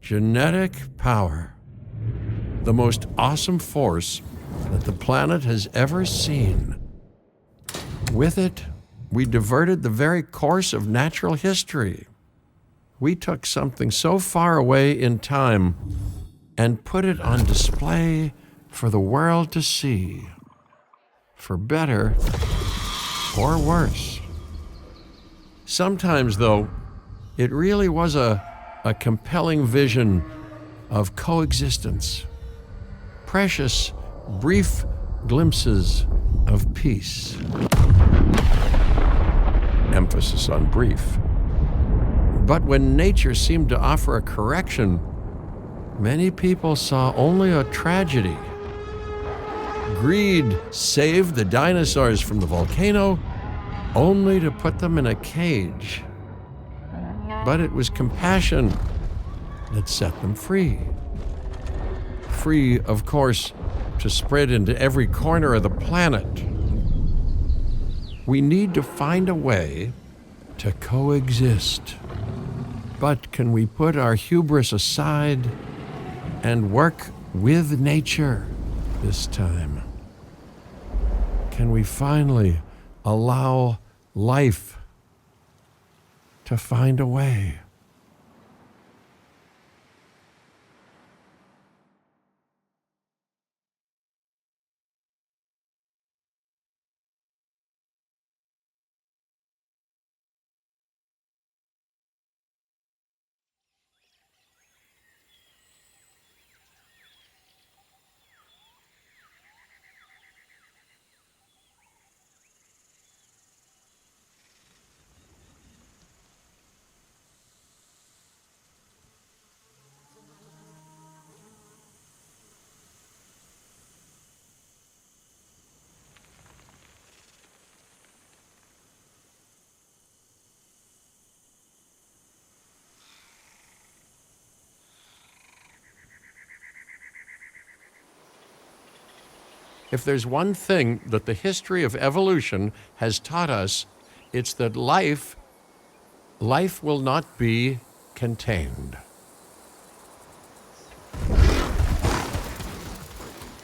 Genetic power. The most awesome force that the planet has ever seen. With it, we diverted the very course of natural history. We took something so far away in time and put it on display for the world to see. For better or worse. Sometimes, though, it really was a compelling vision of coexistence. Precious, brief glimpses of peace. Emphasis on brief. But when nature seemed to offer a correction, many people saw only a tragedy. Greed saved the dinosaurs from the volcano, only to put them in a cage. But it was compassion that set them free. Free, of course, to spread into every corner of the planet. We need to find a way to coexist. But can we put our hubris aside and work with nature this time? Can we finally allow life to find a way? If there's one thing that the history of evolution has taught us, it's that life will not be contained.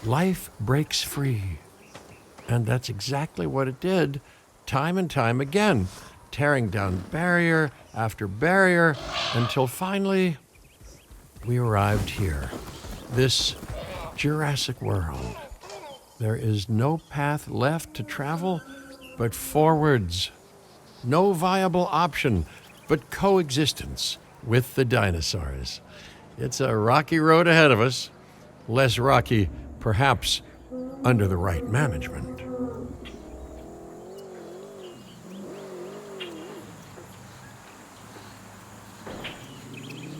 Life breaks free. And that's exactly what it did, time and time again, tearing down barrier after barrier, until finally we arrived here, this Jurassic world. There is no path left to travel but forwards. No viable option but coexistence with the dinosaurs. It's a rocky road ahead of us. Less rocky, perhaps, under the right management.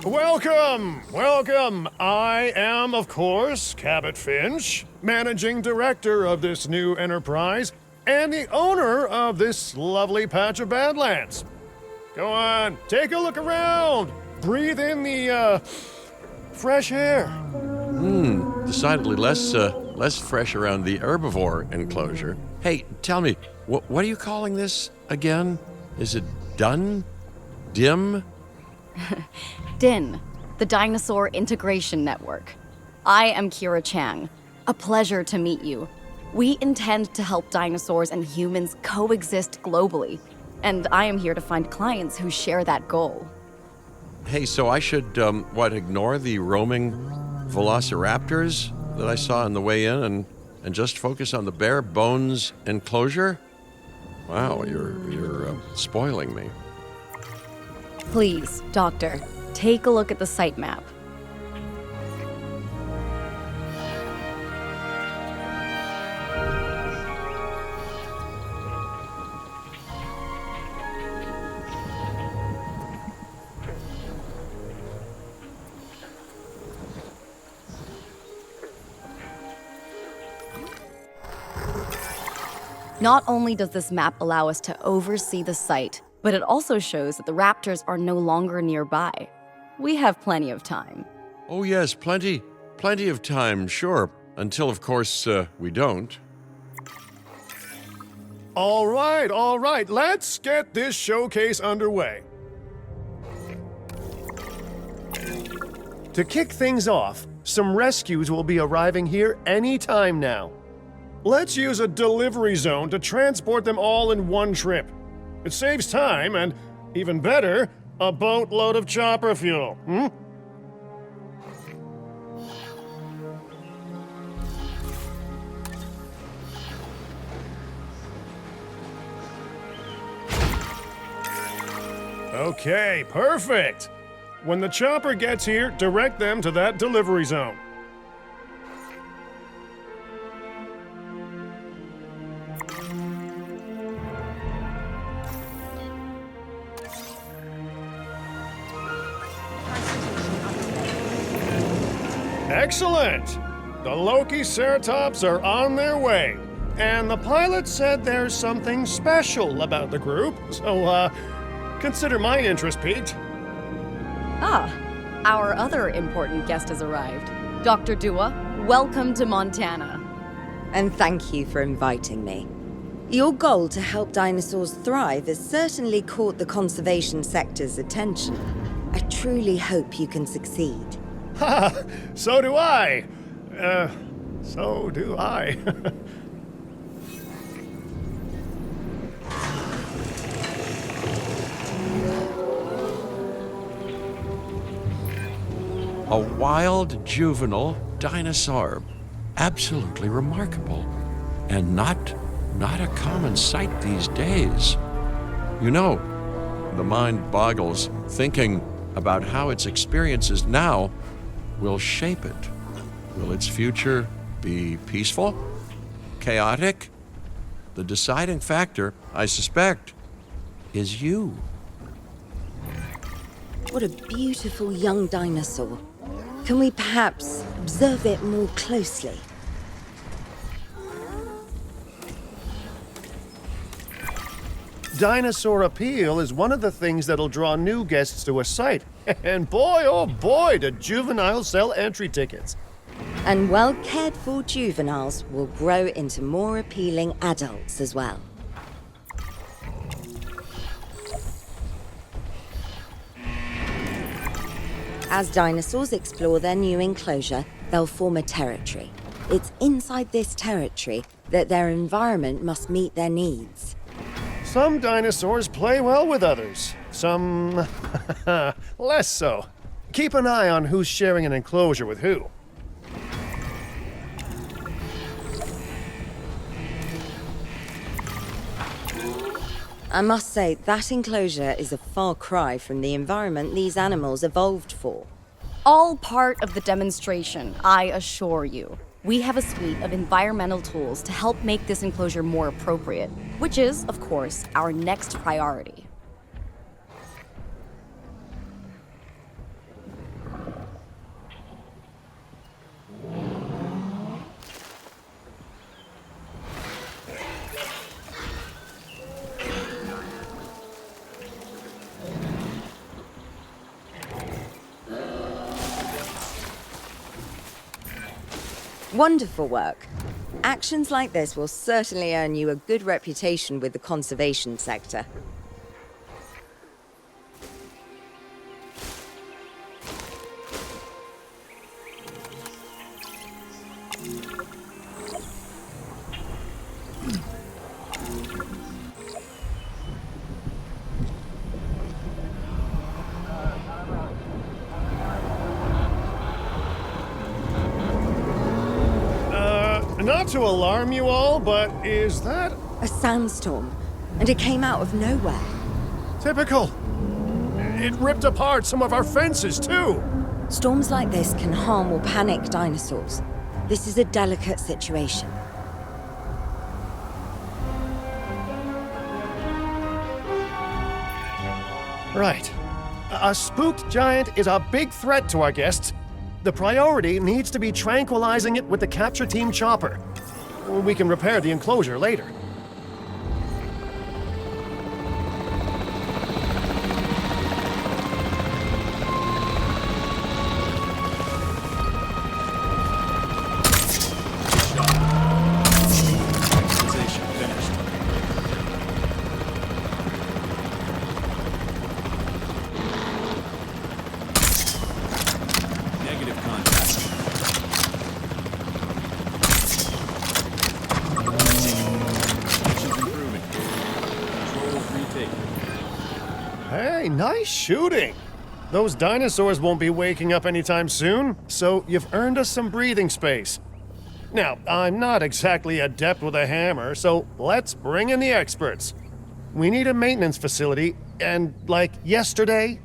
Welcome, welcome. I am, of course, Cabot Finch, managing director of this new enterprise and the owner of this lovely patch of Badlands. Go on, take a look around. Breathe in the, fresh air. Decidedly less fresh around the herbivore enclosure. Hey, tell me, what are you calling this again? Is it done? Dim? DIN, the Dinosaur Integration Network. I am Kira Chang. A pleasure to meet you. We intend to help dinosaurs and humans coexist globally, and I am here to find clients who share that goal. Hey, so I should, ignore the roaming velociraptors that I saw on the way in and just focus on the bare bones enclosure? Wow, you're spoiling me. Please, Doctor, take a look at the site map. Not only does this map allow us to oversee the site, but it also shows that the raptors are no longer nearby. We have plenty of time. Oh yes, plenty of time, sure. Until, of course, we don't. All right, let's get this showcase underway. To kick things off, some rescues will be arriving here any time now. Let's use a delivery zone to transport them all in one trip. It saves time and, even better, a boatload of chopper fuel, Okay, perfect. When the chopper gets here, direct them to that delivery zone. Excellent! The Loki Ceratops are on their way. And the pilot said there's something special about the group, so, consider my interest piqued. Ah, our other important guest has arrived. Dr. Dua, welcome to Montana. And thank you for inviting me. Your goal to help dinosaurs thrive has certainly caught the conservation sector's attention. I truly hope you can succeed. Ha! So do I! So do I. A wild juvenile dinosaur. Absolutely remarkable. And not a common sight these days. You know, the mind boggles thinking about how its experiences now will shape it. Will its future be peaceful? Chaotic? The deciding factor, I suspect, is you. What a beautiful young dinosaur. Can we perhaps observe it more closely? Dinosaur appeal is one of the things that'll draw new guests to a site. And boy, oh boy, do juveniles sell entry tickets. And well-cared-for juveniles will grow into more appealing adults as well. As dinosaurs explore their new enclosure, they'll form a territory. It's inside this territory that their environment must meet their needs. Some dinosaurs play well with others. Some less so. Keep an eye on who's sharing an enclosure with who. I must say, that enclosure is a far cry from the environment these animals evolved for. All part of the demonstration, I assure you. We have a suite of environmental tools to help make this enclosure more appropriate, which is, of course, our next priority. Wonderful work. Actions like this will certainly earn you a good reputation with the conservation sector. Not to alarm you all, but is that A sandstorm, and it came out of nowhere. typical? It ripped apart some of our fences, too. Storms like this can harm or panic dinosaurs. This is a delicate situation. Right. A spooked giant is a big threat to our guests. The priority needs to be tranquilizing it with the capture team chopper. We can repair the enclosure later. nice shooting. Those dinosaurs won't be waking up anytime soon, so you've earned us some breathing space. Now, I'm not exactly adept with a hammer, so let's bring in the experts. We need a maintenance facility, and like yesterday.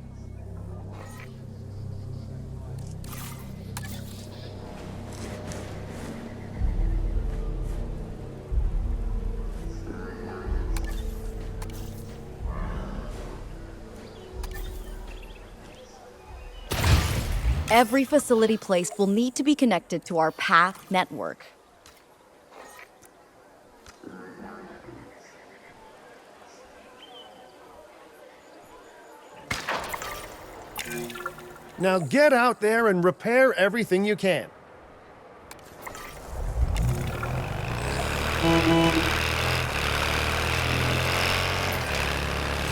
Every facility placed will need to be connected to our path network. Now get out there and repair everything you can.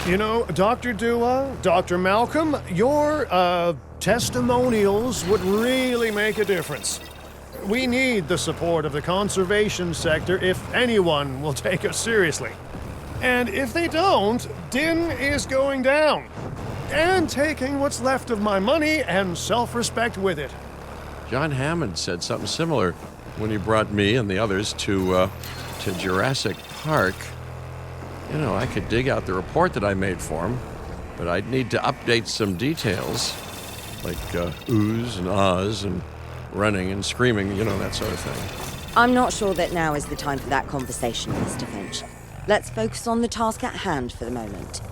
You know, Dr. Dua, Dr. Malcolm, your, testimonials would really make a difference. We need the support of the conservation sector if anyone will take us seriously. And if they don't, Din is going down. And taking what's left of my money and self-respect with it. John Hammond said something similar when he brought me and the others to Jurassic Park. You know, I could dig out the report that I made for him, but I'd need to update some details, like oohs and ahs and running and screaming, you know, that sort of thing. I'm not sure that now is the time for that conversation, Mr. Finch. Let's focus on the task at hand for the moment.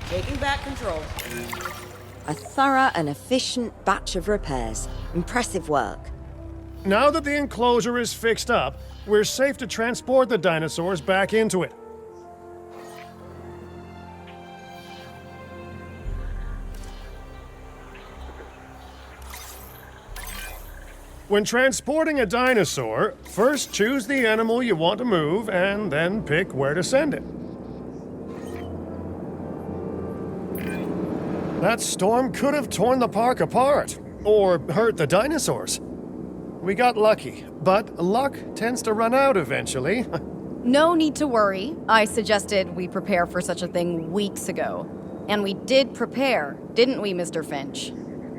Taking back control. A thorough and efficient batch of repairs. Impressive work. Now that the enclosure is fixed up, we're safe to transport the dinosaurs back into it. When transporting a dinosaur, first choose the animal you want to move and then pick where to send it. That storm could have torn the park apart, or hurt the dinosaurs. We got lucky, but luck tends to run out eventually. No need to worry. I suggested we prepare for such a thing weeks ago. And we did prepare, didn't we, Mr. Finch?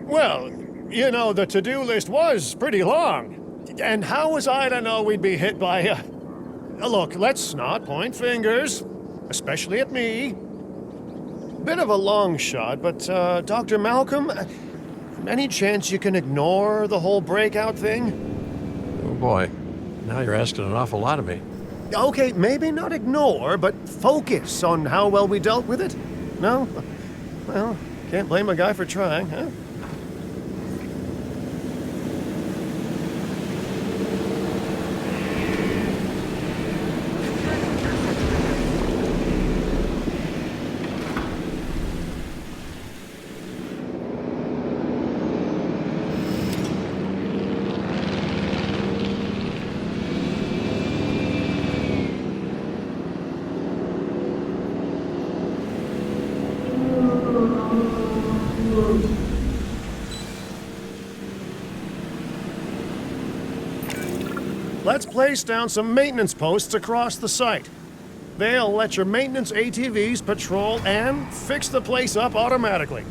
Well, you know, the to-do list was pretty long. And how was I to know we'd be hit by a... Look, let's not point fingers, especially at me. Bit of a long shot, but, Dr. Malcolm, any chance you can ignore the whole breakout thing? Oh boy, now you're asking an awful lot of me. Okay, maybe not ignore, but focus on how well we dealt with it. No? Well, can't blame a guy for trying, huh? Let's place down some maintenance posts across the site. They'll let your maintenance ATVs patrol and fix the place up automatically.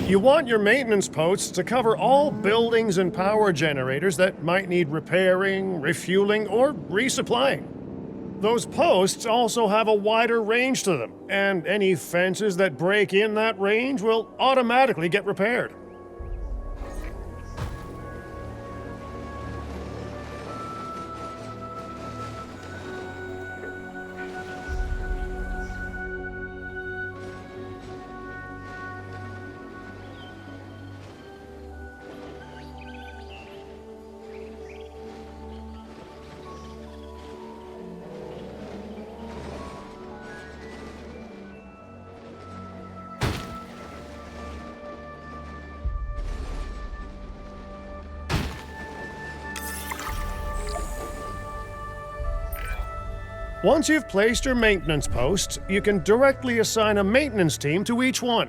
You want your maintenance posts to cover all buildings and power generators that might need repairing, refueling, or resupplying. Those posts also have a wider range to them, and any fences that break in that range will automatically get repaired. Once you've placed your maintenance posts, you can directly assign a maintenance team to each one.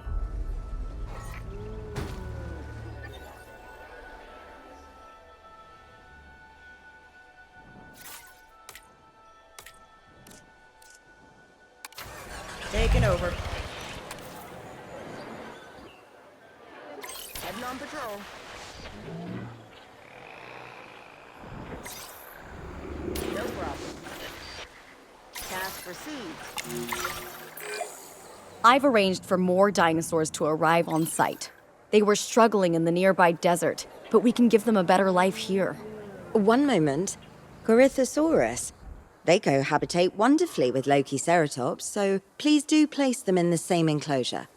Taking over. Heading on patrol. No problem. Task received. I've arranged for more dinosaurs to arrive on site. They were struggling in the nearby desert, but we can give them a better life here. One moment. Corythosaurus. They cohabitate wonderfully with Lokiceratops, so please do place them in the same enclosure.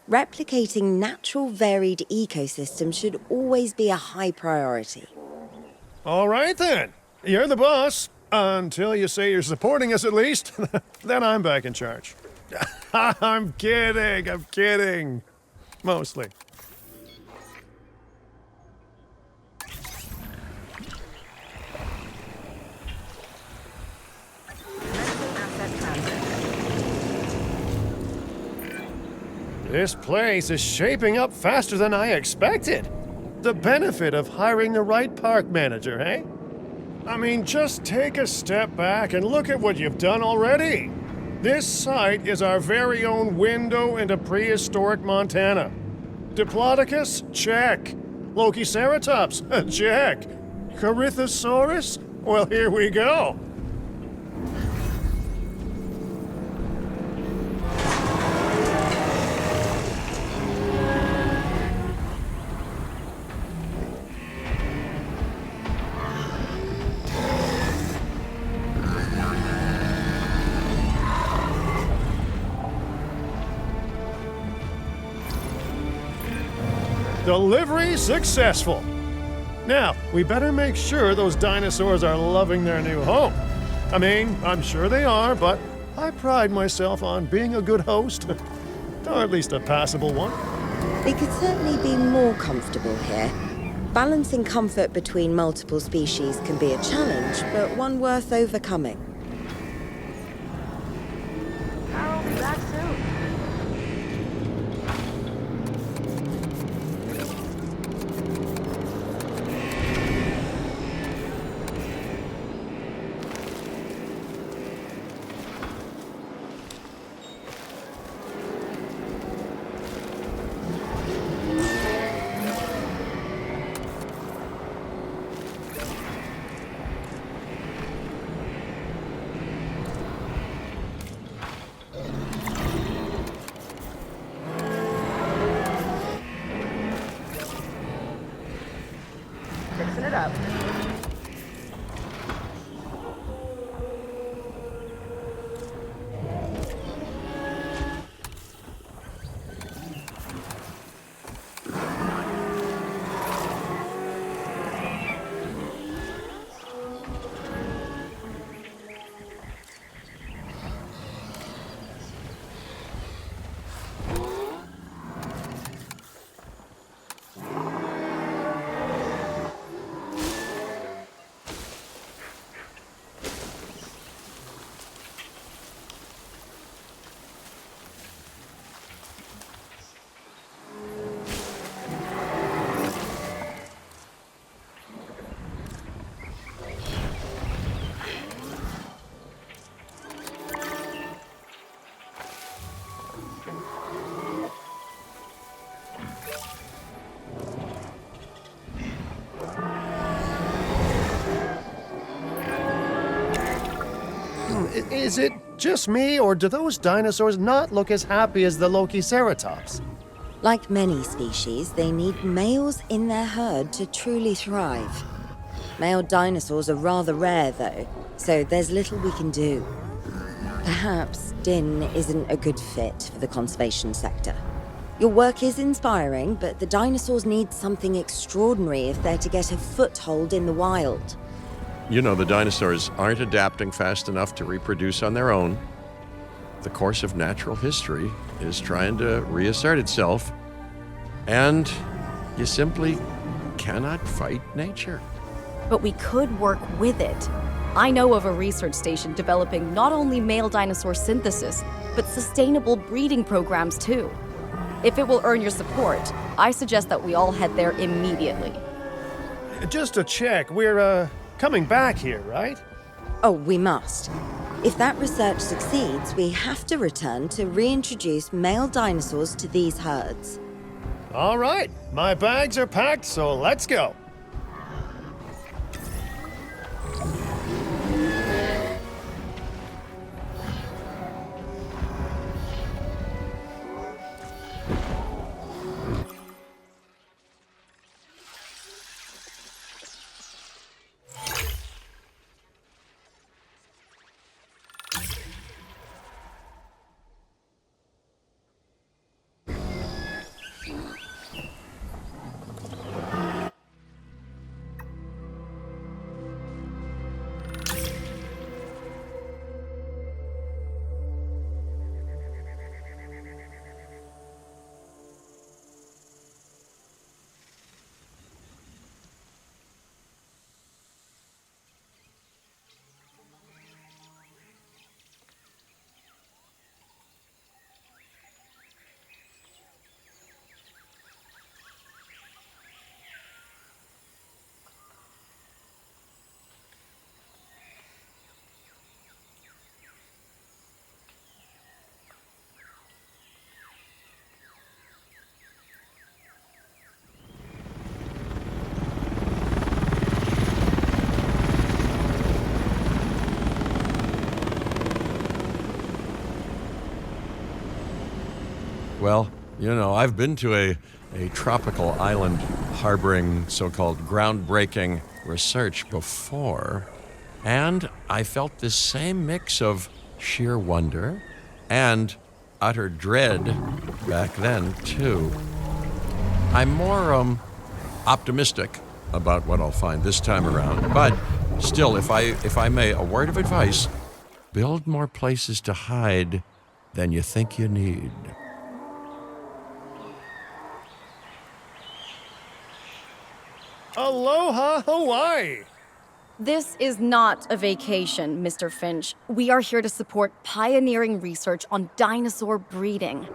Replicating natural varied ecosystems should always be a high priority. All right then. You're the boss. Until you say you're supporting us at least. Then I'm back in charge. I'm kidding. Mostly. This place is shaping up faster than I expected. The benefit of hiring the right park manager, eh? I mean, just take a step back and look at what you've done already. This site is our very own window into prehistoric Montana. Diplodocus? Check. Lokiceratops? Check. Corythosaurus? Well, here we go. Delivery successful. Now, we better make sure those dinosaurs are loving their new home. I mean, I'm sure they are, but I pride myself on being a good host. Or at least a passable one. They could certainly be more comfortable here. Balancing comfort between multiple species can be a challenge, but one worth overcoming. I'll be back soon. Fixing it up. Is it just me, or do those dinosaurs not look as happy as the Lokiceratops? Like many species, they need males in their herd to truly thrive. Male dinosaurs are rather rare, though, so there's little we can do. Perhaps Din isn't a good fit for the conservation sector. Your work is inspiring, but the dinosaurs need something extraordinary if they're to get a foothold in the wild. You know, the dinosaurs aren't adapting fast enough to reproduce on their own. The course of natural history is trying to reassert itself, and you simply cannot fight nature. But we could work with it. I know of a research station developing not only male dinosaur synthesis, but sustainable breeding programs too. If it will earn your support, I suggest that we all head there immediately. Just to check, we're, coming back here, right? Oh, we must. If that research succeeds, we have to return to reintroduce male dinosaurs to these herds. All right, my bags are packed, so let's go. Well, I've been to a tropical island harboring so-called groundbreaking research before, and I felt this same mix of sheer wonder and utter dread back then, too. I'm more optimistic about what I'll find this time around, but still, if I may, a word of advice: build more places to hide than you think you need. Aloha, Hawaii! This is not a vacation, Mr. Finch. We are here to support pioneering research on dinosaur breeding.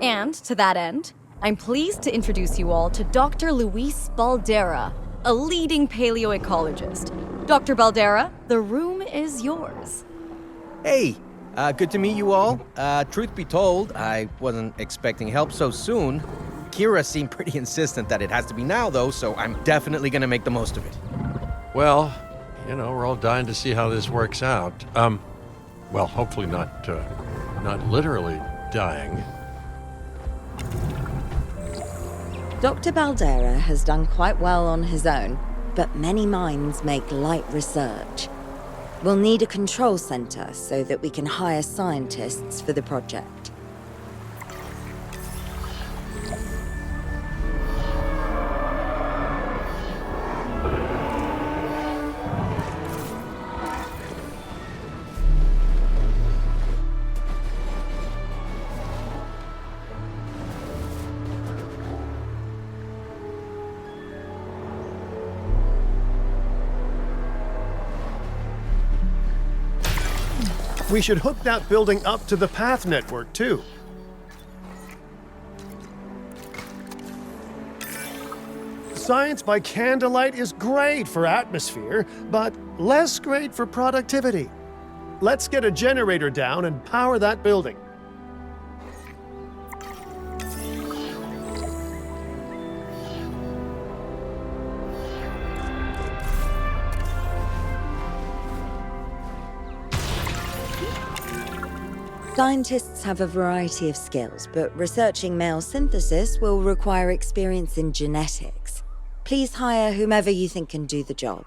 And to that end, I'm pleased to introduce you all to Dr. Luis Baldera, a leading paleoecologist. Dr. Baldera, the room is yours. Hey, good to meet you all. Truth be told, I wasn't expecting help so soon. Kira seemed pretty insistent that it has to be now, though, so I'm definitely gonna make the most of it. Well, we're all dying to see how this works out. Well, hopefully not literally dying. Dr. Baldera has done quite well on his own, but many minds make light research. We'll need a control center so that we can hire scientists for the project. We should hook that building up to the path network, too. Science by candlelight is great for atmosphere, but less great for productivity. Let's get a generator down and power that building. Scientists have a variety of skills, but researching male synthesis will require experience in genetics. Please hire whomever you think can do the job.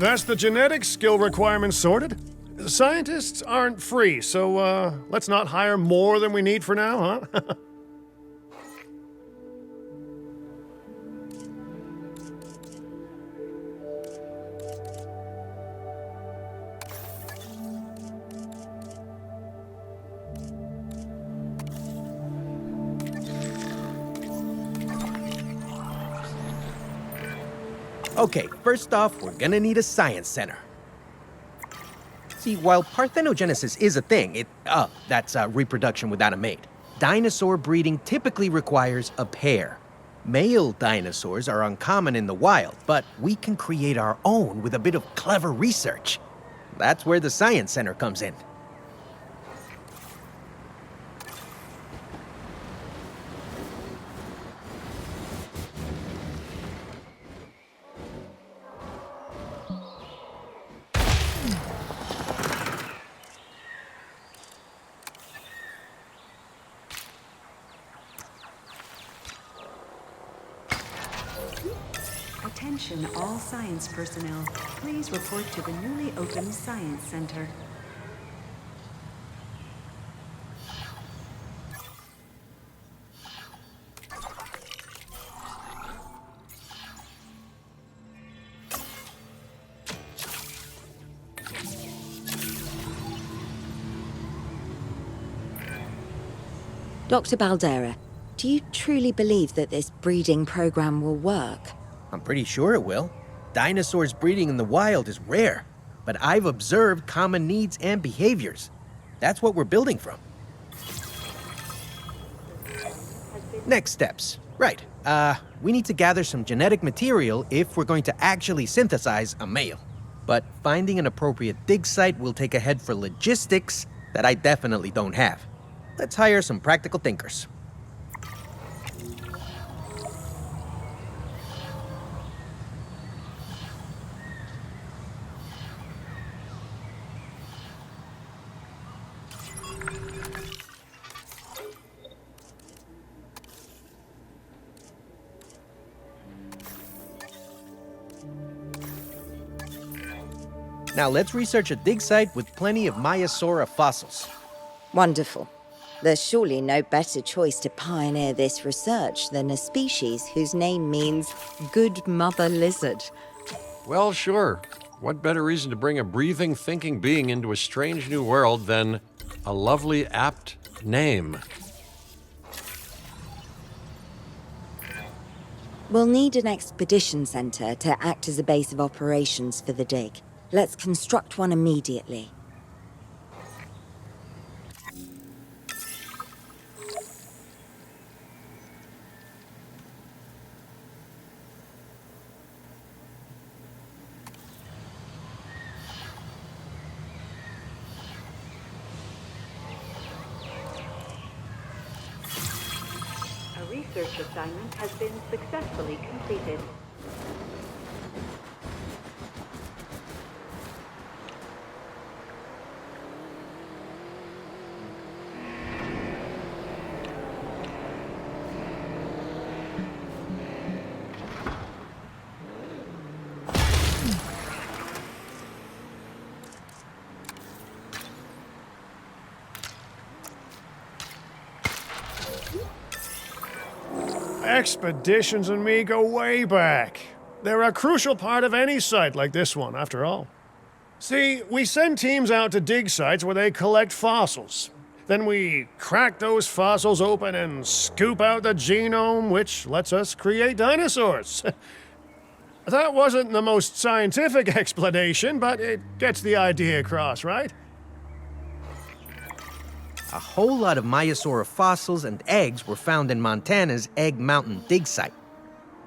That's the genetic skill requirements sorted. Scientists aren't free, so let's not hire more than we need for now, huh? Okay, first off, we're gonna need a science center. See, while parthenogenesis is a thing, that's reproduction without a mate. Dinosaur breeding typically requires a pair. Male dinosaurs are uncommon in the wild, but we can create our own with a bit of clever research. That's where the science center comes in. Attention all science personnel. Please report to the newly opened Science Center. Dr. Baldera, do you truly believe that this breeding program will work? I'm pretty sure it will. Dinosaurs breeding in the wild is rare, but I've observed common needs and behaviors. That's what we're building from. Next steps. Right. We need to gather some genetic material if we're going to actually synthesize a male. But finding an appropriate dig site will take a head for logistics that I definitely don't have. Let's hire some practical thinkers. Now let's research a dig site with plenty of Maiasaura fossils. Wonderful. There's surely no better choice to pioneer this research than a species whose name means good mother lizard. Well, sure. What better reason to bring a breathing, thinking being into a strange new world than a lovely, apt name? We'll need an expedition center to act as a base of operations for the dig. Let's construct one immediately. A research assignment has been successfully completed. Expeditions and me go way back. They're a crucial part of any site like this one, after all. See, we send teams out to dig sites where they collect fossils. Then we crack those fossils open and scoop out the genome, which lets us create dinosaurs. That wasn't the most scientific explanation, but it gets the idea across, right? A whole lot of Maiasaura fossils and eggs were found in Montana's Egg Mountain dig site.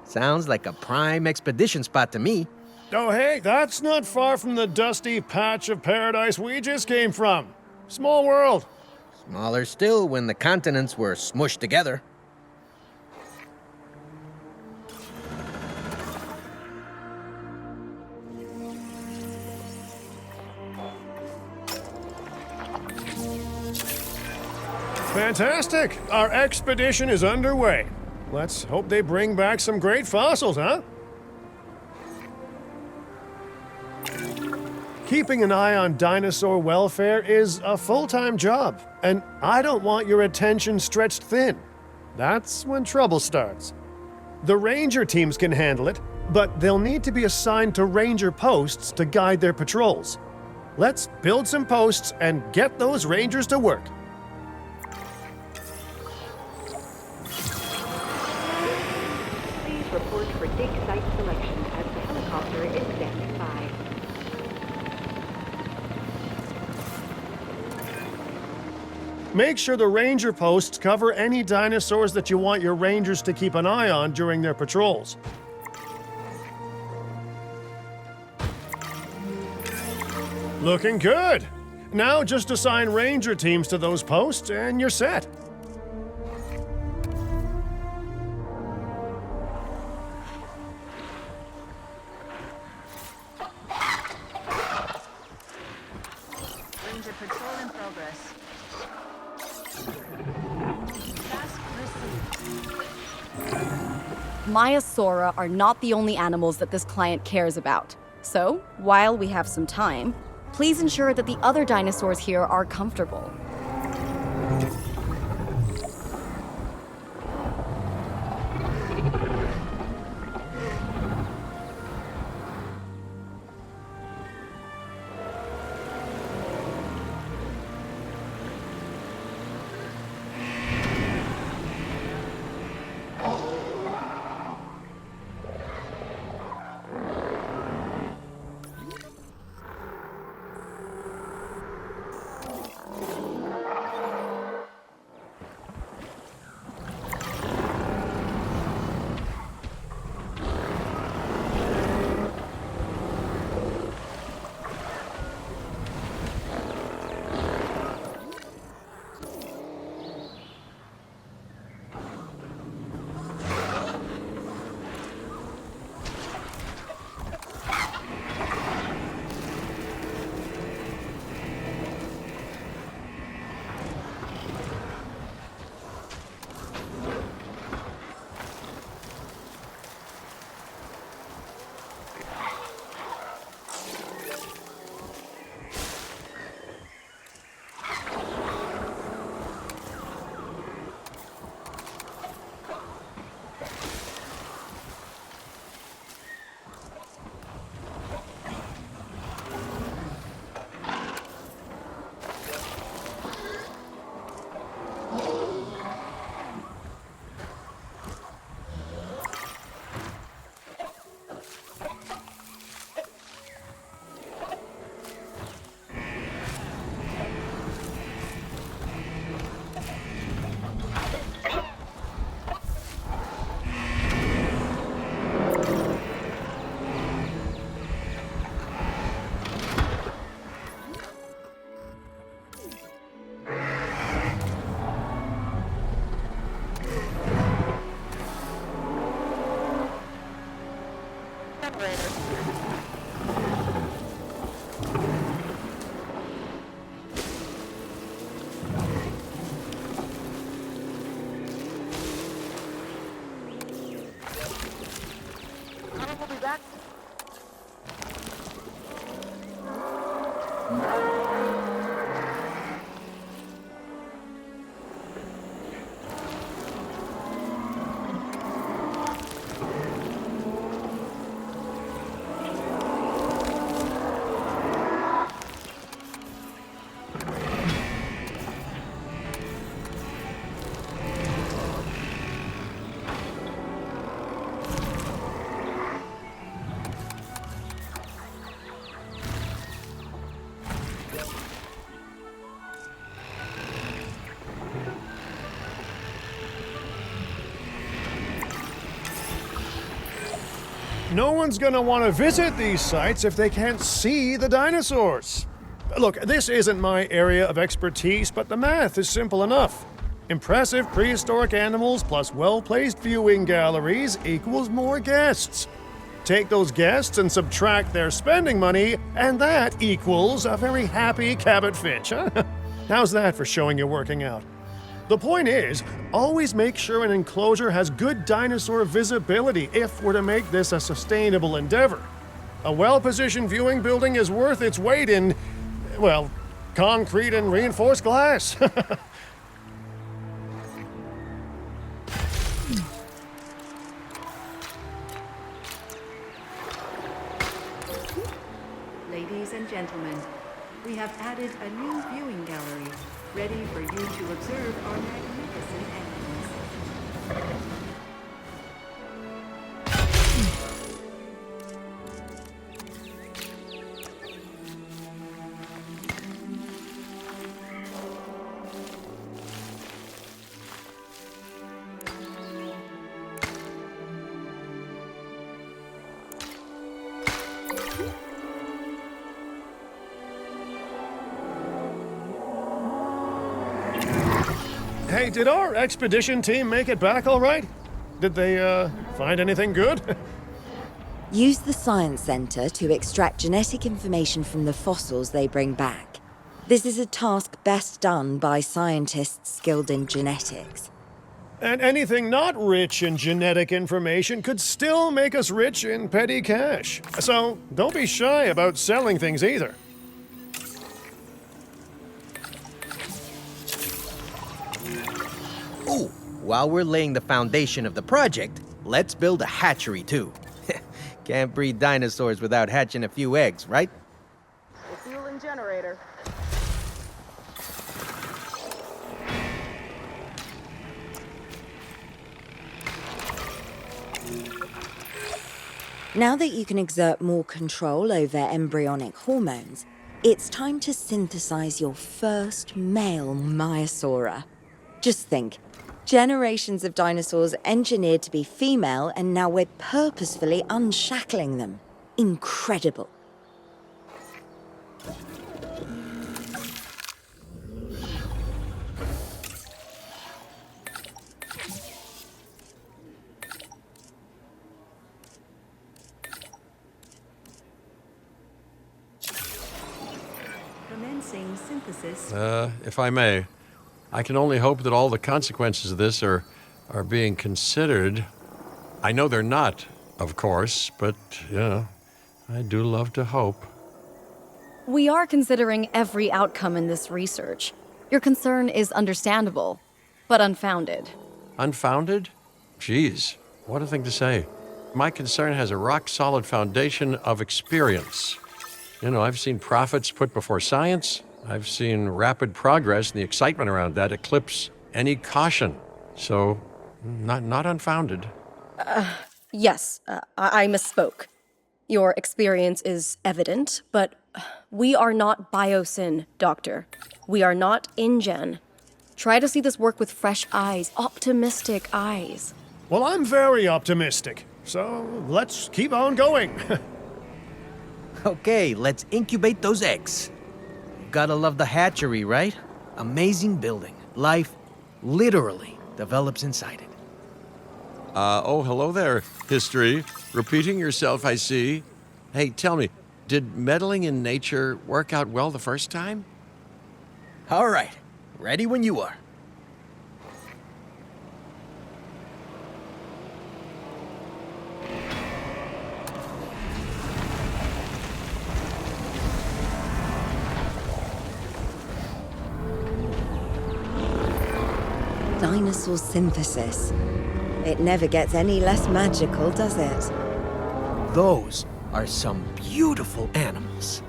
Sounds like a prime expedition spot to me. Oh, hey, that's not far from the dusty patch of paradise we just came from. Small world. Smaller still when the continents were smushed together. Fantastic! Our expedition is underway. Let's hope they bring back some great fossils, huh? Keeping an eye on dinosaur welfare is a full-time job, and I don't want your attention stretched thin. That's when trouble starts. The ranger teams can handle it, but they'll need to be assigned to ranger posts to guide their patrols. Let's build some posts and get those rangers to work. Please report for dig site selection as the helicopter is standing by. Make sure the ranger posts cover any dinosaurs that you want your rangers to keep an eye on during their patrols. Looking good! Now just assign ranger teams to those posts and you're set. Ranger patrol in progress. Task received. Maiasaura are not the only animals that this client cares about. So, while we have some time, please ensure that the other dinosaurs here are comfortable. We'll be back. No one's gonna want to visit these sites if they can't see the dinosaurs. Look, this isn't my area of expertise, but the math is simple enough. Impressive prehistoric animals plus well-placed viewing galleries equals more guests. Take those guests and subtract their spending money, and that equals a very happy Cabot Finch, huh? How's that for showing you working out? The point is, always make sure an enclosure has good dinosaur visibility if we're to make this a sustainable endeavor. A well-positioned viewing building is worth its weight in, well, concrete and reinforced glass. Ladies and gentlemen, we have added a new viewing gallery, ready for you to observe our magnificent animals. Hey, did our expedition team make it back all right? Did they, find anything good? Use the Science Center to extract genetic information from the fossils they bring back. This is a task best done by scientists skilled in genetics. And anything not rich in genetic information could still make us rich in petty cash. So don't be shy about selling things either. Ooh, while we're laying the foundation of the project, let's build a hatchery too. Can't breed dinosaurs without hatching a few eggs, right? The fueling generator. Now that you can exert more control over embryonic hormones, it's time to synthesize your first male Maiasaura. Just think, generations of dinosaurs engineered to be female, and now we're purposefully unshackling them. Incredible. Commencing synthesis. If I may, I can only hope that all the consequences of this are being considered. I know they're not, of course, but, I do love to hope. We are considering every outcome in this research. Your concern is understandable, but unfounded. Unfounded? Geez, what a thing to say. My concern has a rock-solid foundation of experience. I've seen profits put before science. I've seen rapid progress, and the excitement around that eclipse any caution. So, not unfounded. Yes, I misspoke. Your experience is evident, but we are not Biosyn, Doctor. We are not InGen. Try to see this work with fresh eyes, optimistic eyes. Well, I'm very optimistic. So let's keep on going. Okay, let's incubate those eggs. Gotta love the hatchery, right? Amazing building. Life literally develops inside it. Hello there, history. Repeating yourself, I see. Hey, tell me, did meddling in nature work out well the first time? All right, ready when you are. Dinosaur synthesis. It never gets any less magical, does it? Those are some beautiful animals.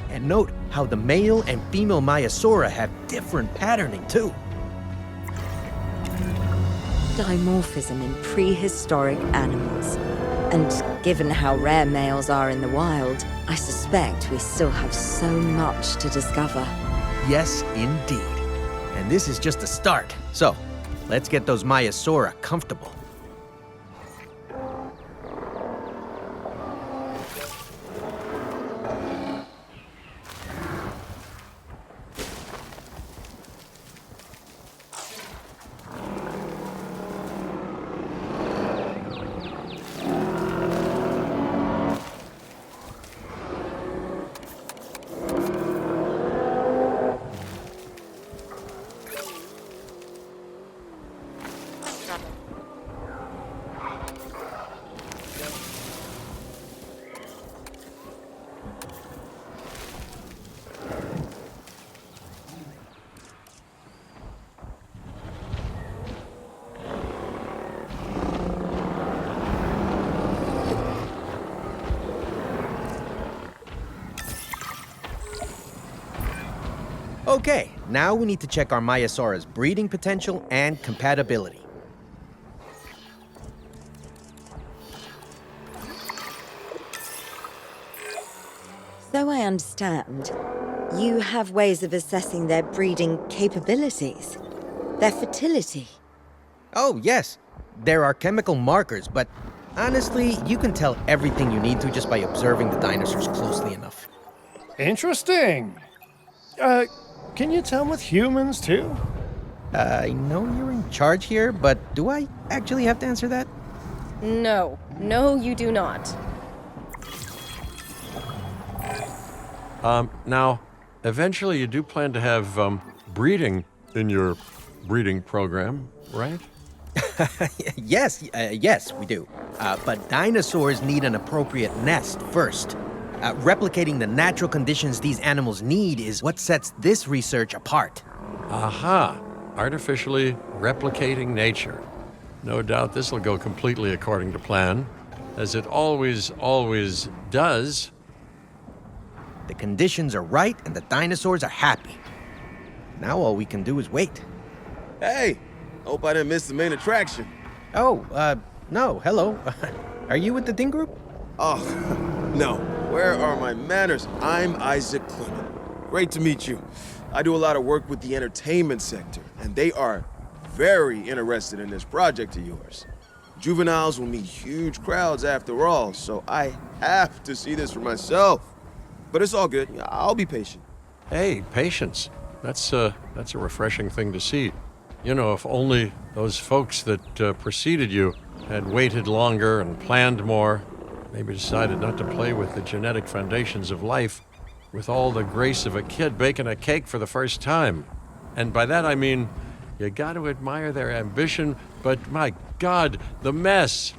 And note how the male and female Maiasaura have different patterning too. Dimorphism in prehistoric animals. And given how rare males are in the wild, I suspect we still have so much to discover. Yes, indeed. And this is just the start. So, let's get those Maiasaura comfortable. Okay, now we need to check our Maiasaura's breeding potential and compatibility. So I understand, you have ways of assessing their breeding capabilities, their fertility. Oh, yes. There are chemical markers, but honestly, you can tell everything you need to just by observing the dinosaurs closely enough. Interesting. Can you tell with humans too? I know you're in charge here, but do I actually have to answer that? No. No, you do not. Now, eventually you do plan to have breeding in your breeding program, right? Yes, we do. But dinosaurs need an appropriate nest first. Replicating the natural conditions these animals need is what sets this research apart. Aha! Artificially replicating nature. No doubt this will go completely according to plan, as it always does. The conditions are right and the dinosaurs are happy. Now all we can do is wait. Hey, hope I didn't miss the main attraction. Oh, no, hello. Are you with the Ding Group? Oh, no. Where are my manners? I'm Isaac Clement. Great to meet you. I do a lot of work with the entertainment sector, and they are very interested in this project of yours. Juveniles will meet huge crowds after all, so I have to see this for myself. But it's all good. I'll be patient. Hey, patience. That's a refreshing thing to see. You know, if only those folks that preceded you had waited longer and planned more, maybe decided not to play with the genetic foundations of life with all the grace of a kid baking a cake for the first time. And by that I mean, you got to admire their ambition, but my God, the mess.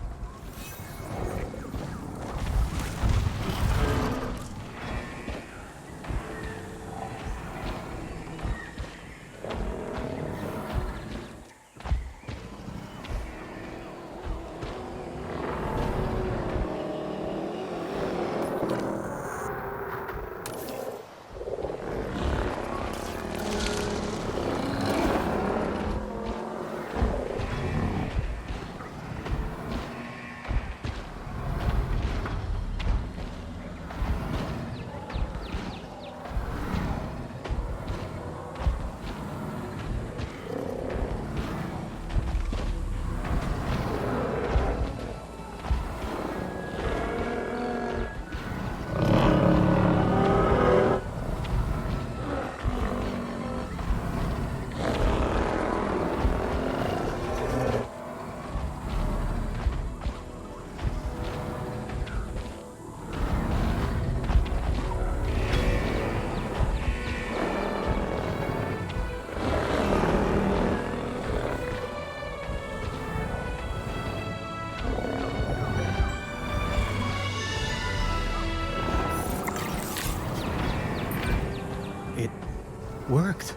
Worked.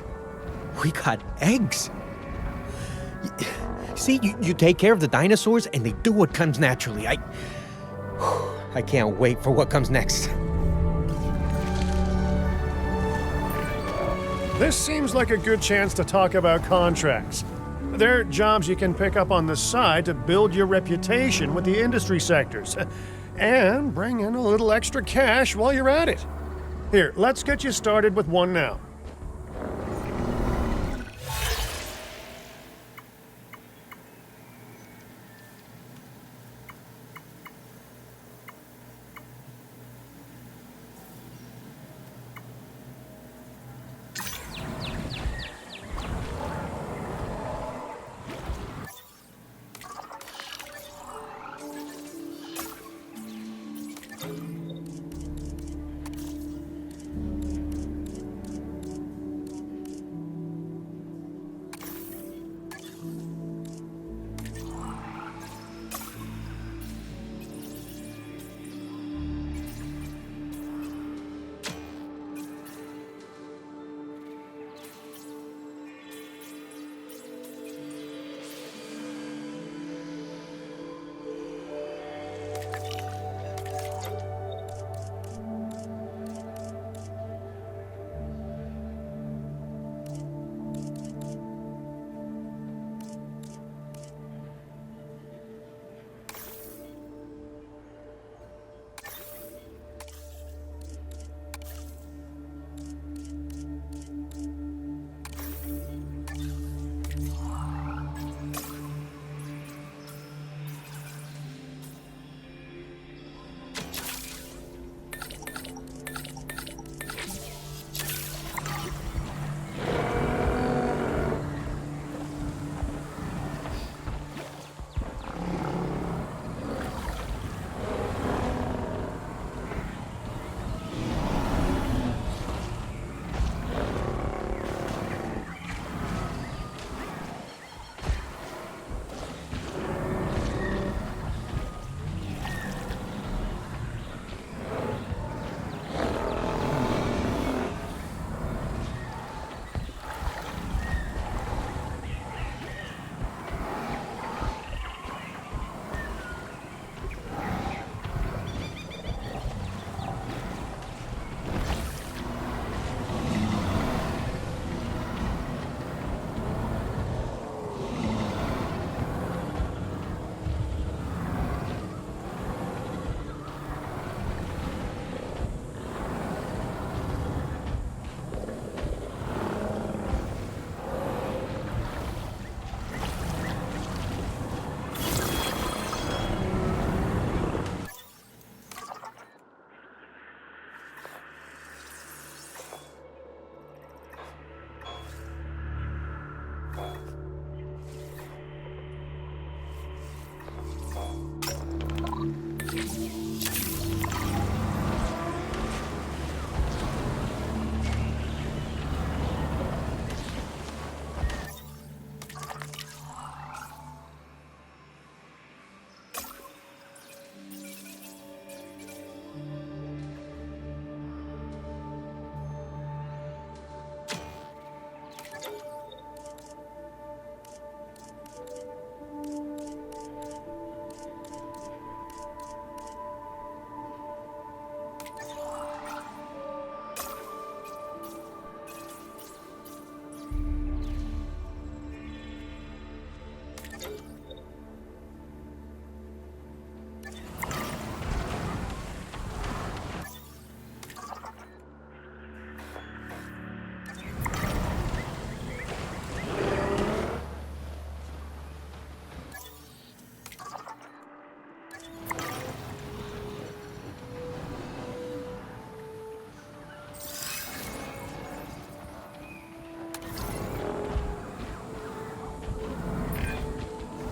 We got eggs. See, you take care of the dinosaurs and they do what comes naturally. I can't wait for what comes next. This seems like a good chance to talk about contracts. They're jobs you can pick up on the side to build your reputation with the industry sectors. And bring in a little extra cash while you're at it. Here, let's get you started with one now.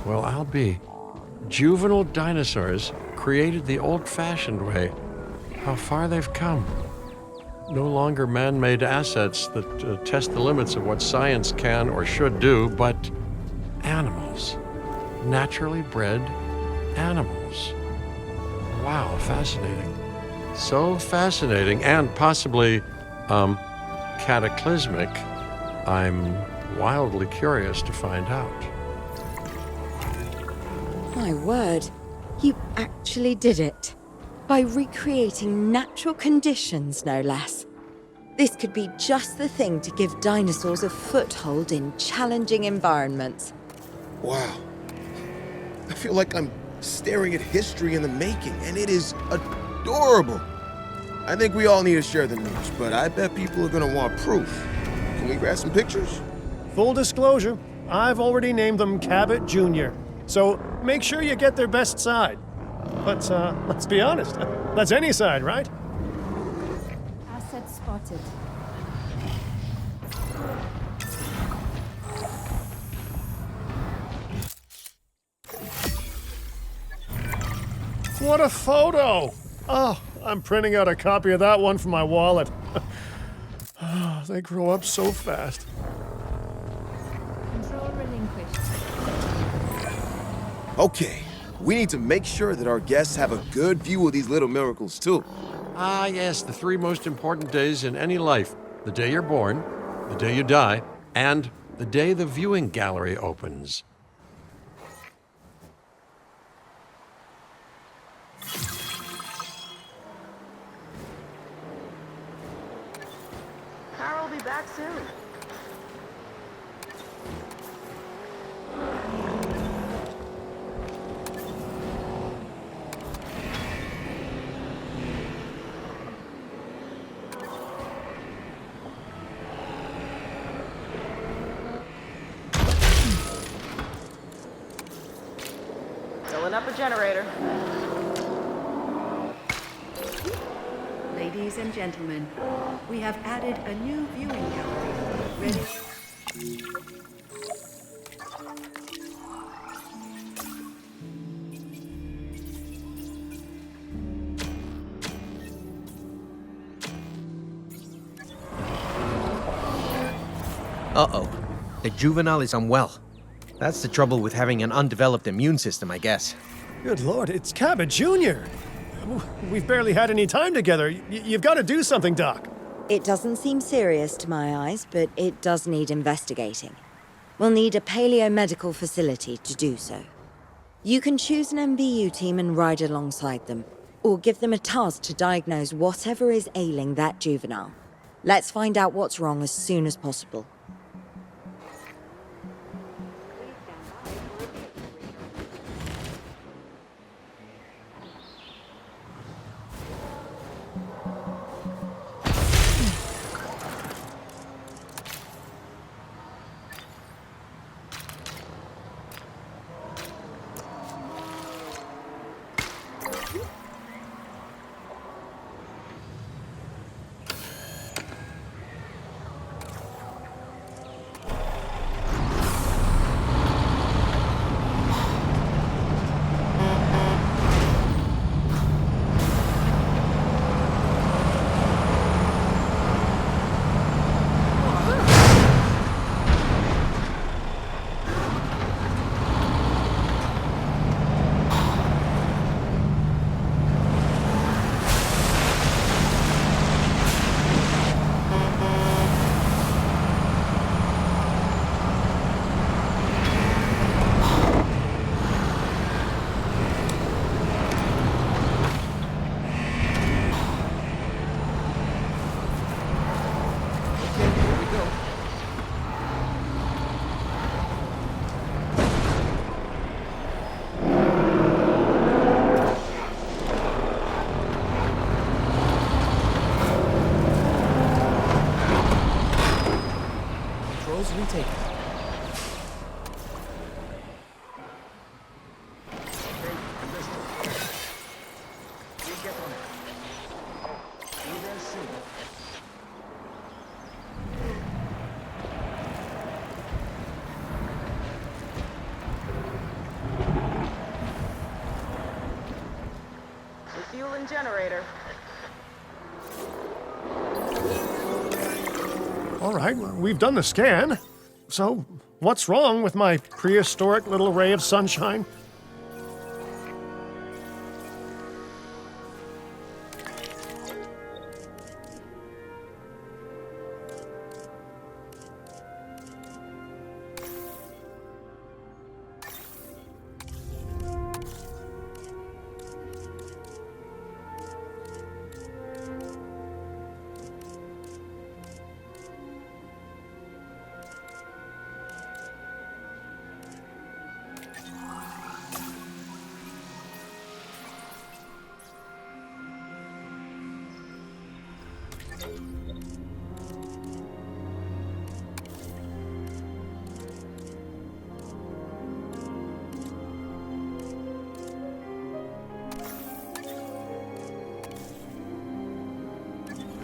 Well, I'll be. Juvenile dinosaurs created the old-fashioned way. How far they've come. No longer man-made assets that test the limits of what science can or should do, but animals. Naturally bred animals. Wow, fascinating. So fascinating and possibly, cataclysmic. I'm wildly curious to find out. My word, you actually did it. By recreating natural conditions, no less. This could be just the thing to give dinosaurs a foothold in challenging environments. Wow. I feel like I'm staring at history in the making, and it is adorable. I think we all need to share the news, but I bet people are gonna want proof. Can we grab some pictures? Full disclosure, I've already named them Cabot Jr., so make sure you get their best side. But let's be honest, that's any side, right? Asset spotted. What a photo! Oh, I'm printing out a copy of that one for my wallet. Oh, they grow up so fast. Control relinquished. Okay, we need to make sure that our guests have a good view of these little miracles, too. Ah, yes, the three most important days in any life. The day you're born, the day you die, and the day the viewing gallery opens. Carol will be back soon. Filling up a generator. Ladies and gentlemen, we have added a new viewing gallery. Ready? Uh-oh. The juvenile is unwell. That's the trouble with having an undeveloped immune system, I guess. Good lord, it's Cabot Jr. We've barely had any time together. You've got to do something, Doc. It doesn't seem serious to my eyes, but it does need investigating. We'll need a paleomedical facility to do so. You can choose an MVU team and ride alongside them, or give them a task to diagnose whatever is ailing that juvenile. Let's find out what's wrong as soon as possible. Houston generator. All right, we've done the scan. So, what's wrong with my prehistoric little ray of sunshine?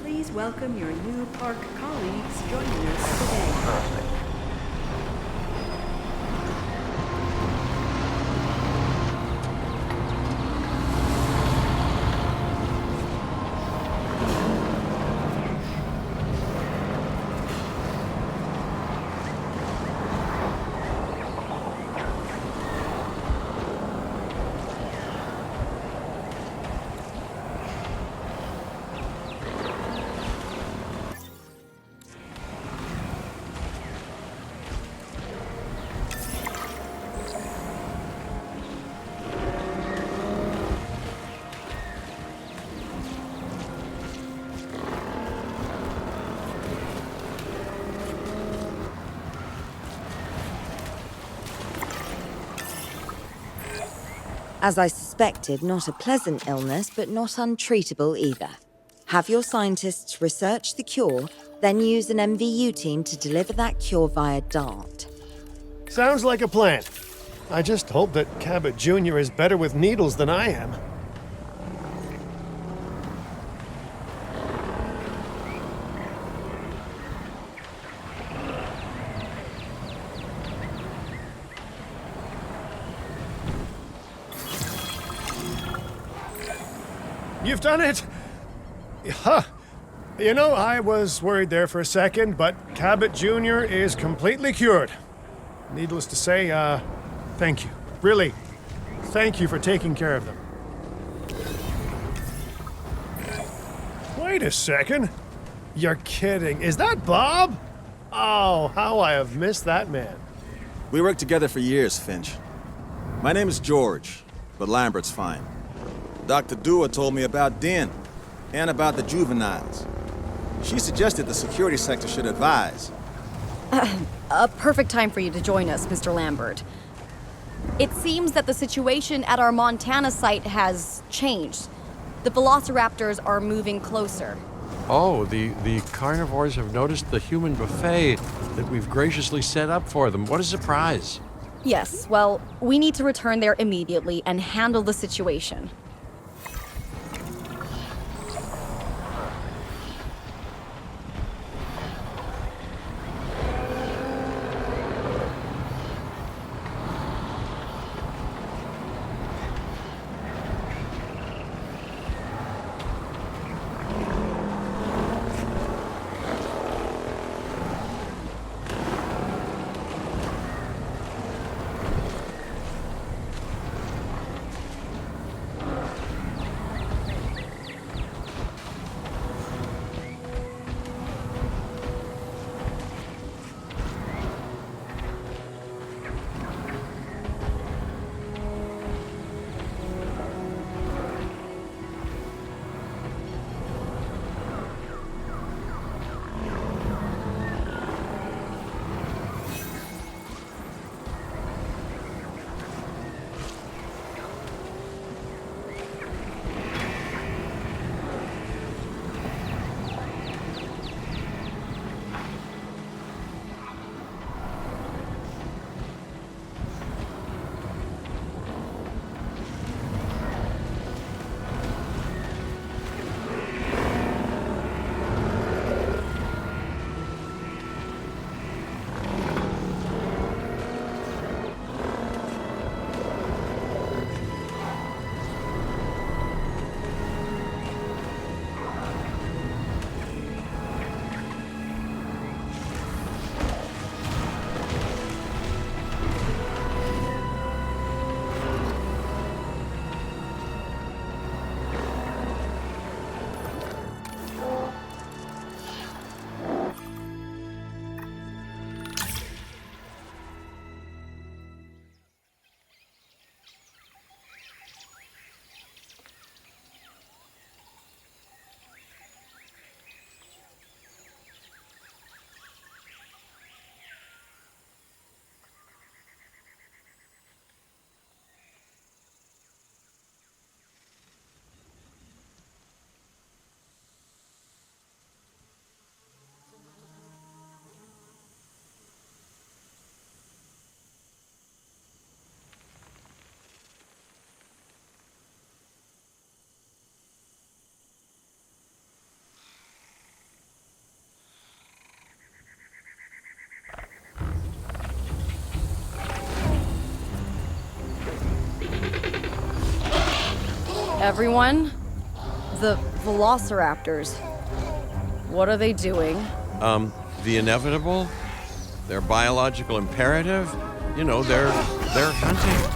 Please welcome your new park colleagues joining us today. As I suspected, not a pleasant illness, but not untreatable either. Have your scientists research the cure, then use an MVU team to deliver that cure via DART. Sounds like a plan. I just hope that Cabot Jr. is better with needles than I am. You've done it! Huh. You know, I was worried there for a second, but Cabot Jr. is completely cured. Needless to say, thank you. Really, thank you for taking care of them. Wait a second. You're kidding. Is that Bob? Oh, how I have missed that man. We worked together for years, Finch. My name is George, but Lambert's fine. Dr. Dua told me about Den, and about the juveniles. She suggested the security sector should advise. A perfect time for you to join us, Mr. Lambert. It seems that the situation at our Montana site has changed. The velociraptors are moving closer. Oh, the carnivores have noticed the human buffet that we've graciously set up for them. What a surprise. Yes, well, we need to return there immediately and handle the situation. Everyone? The velociraptors. What are they doing? The inevitable, their biological imperative, you know, they're hunting.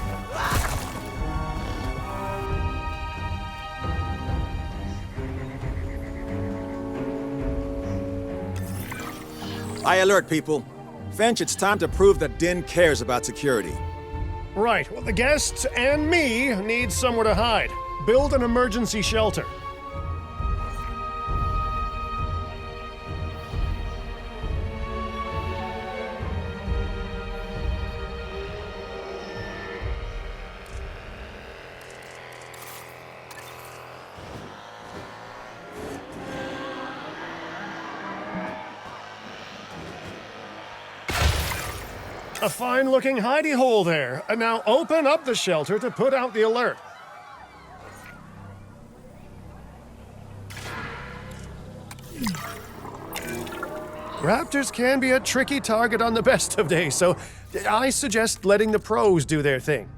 I alert people. Finch, it's time to prove that Din cares about security. Right, well, the guests and me need somewhere to hide. Build an emergency shelter. A fine-looking hidey hole there. And now open up the shelter to put out the alert. Raptors can be a tricky target on the best of days, so I suggest letting the pros do their thing.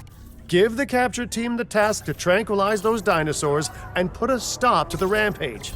Give the capture team the task to tranquilize those dinosaurs and put a stop to the rampage.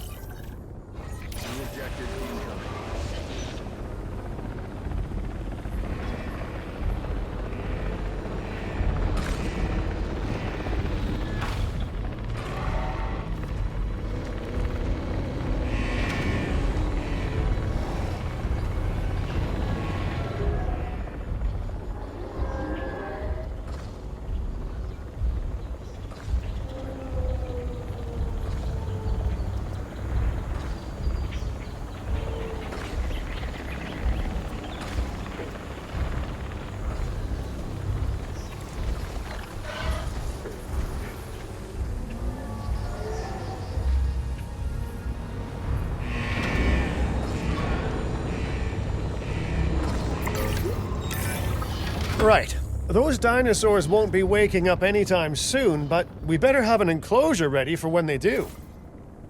Right. Those dinosaurs won't be waking up anytime soon, but we better have an enclosure ready for when they do.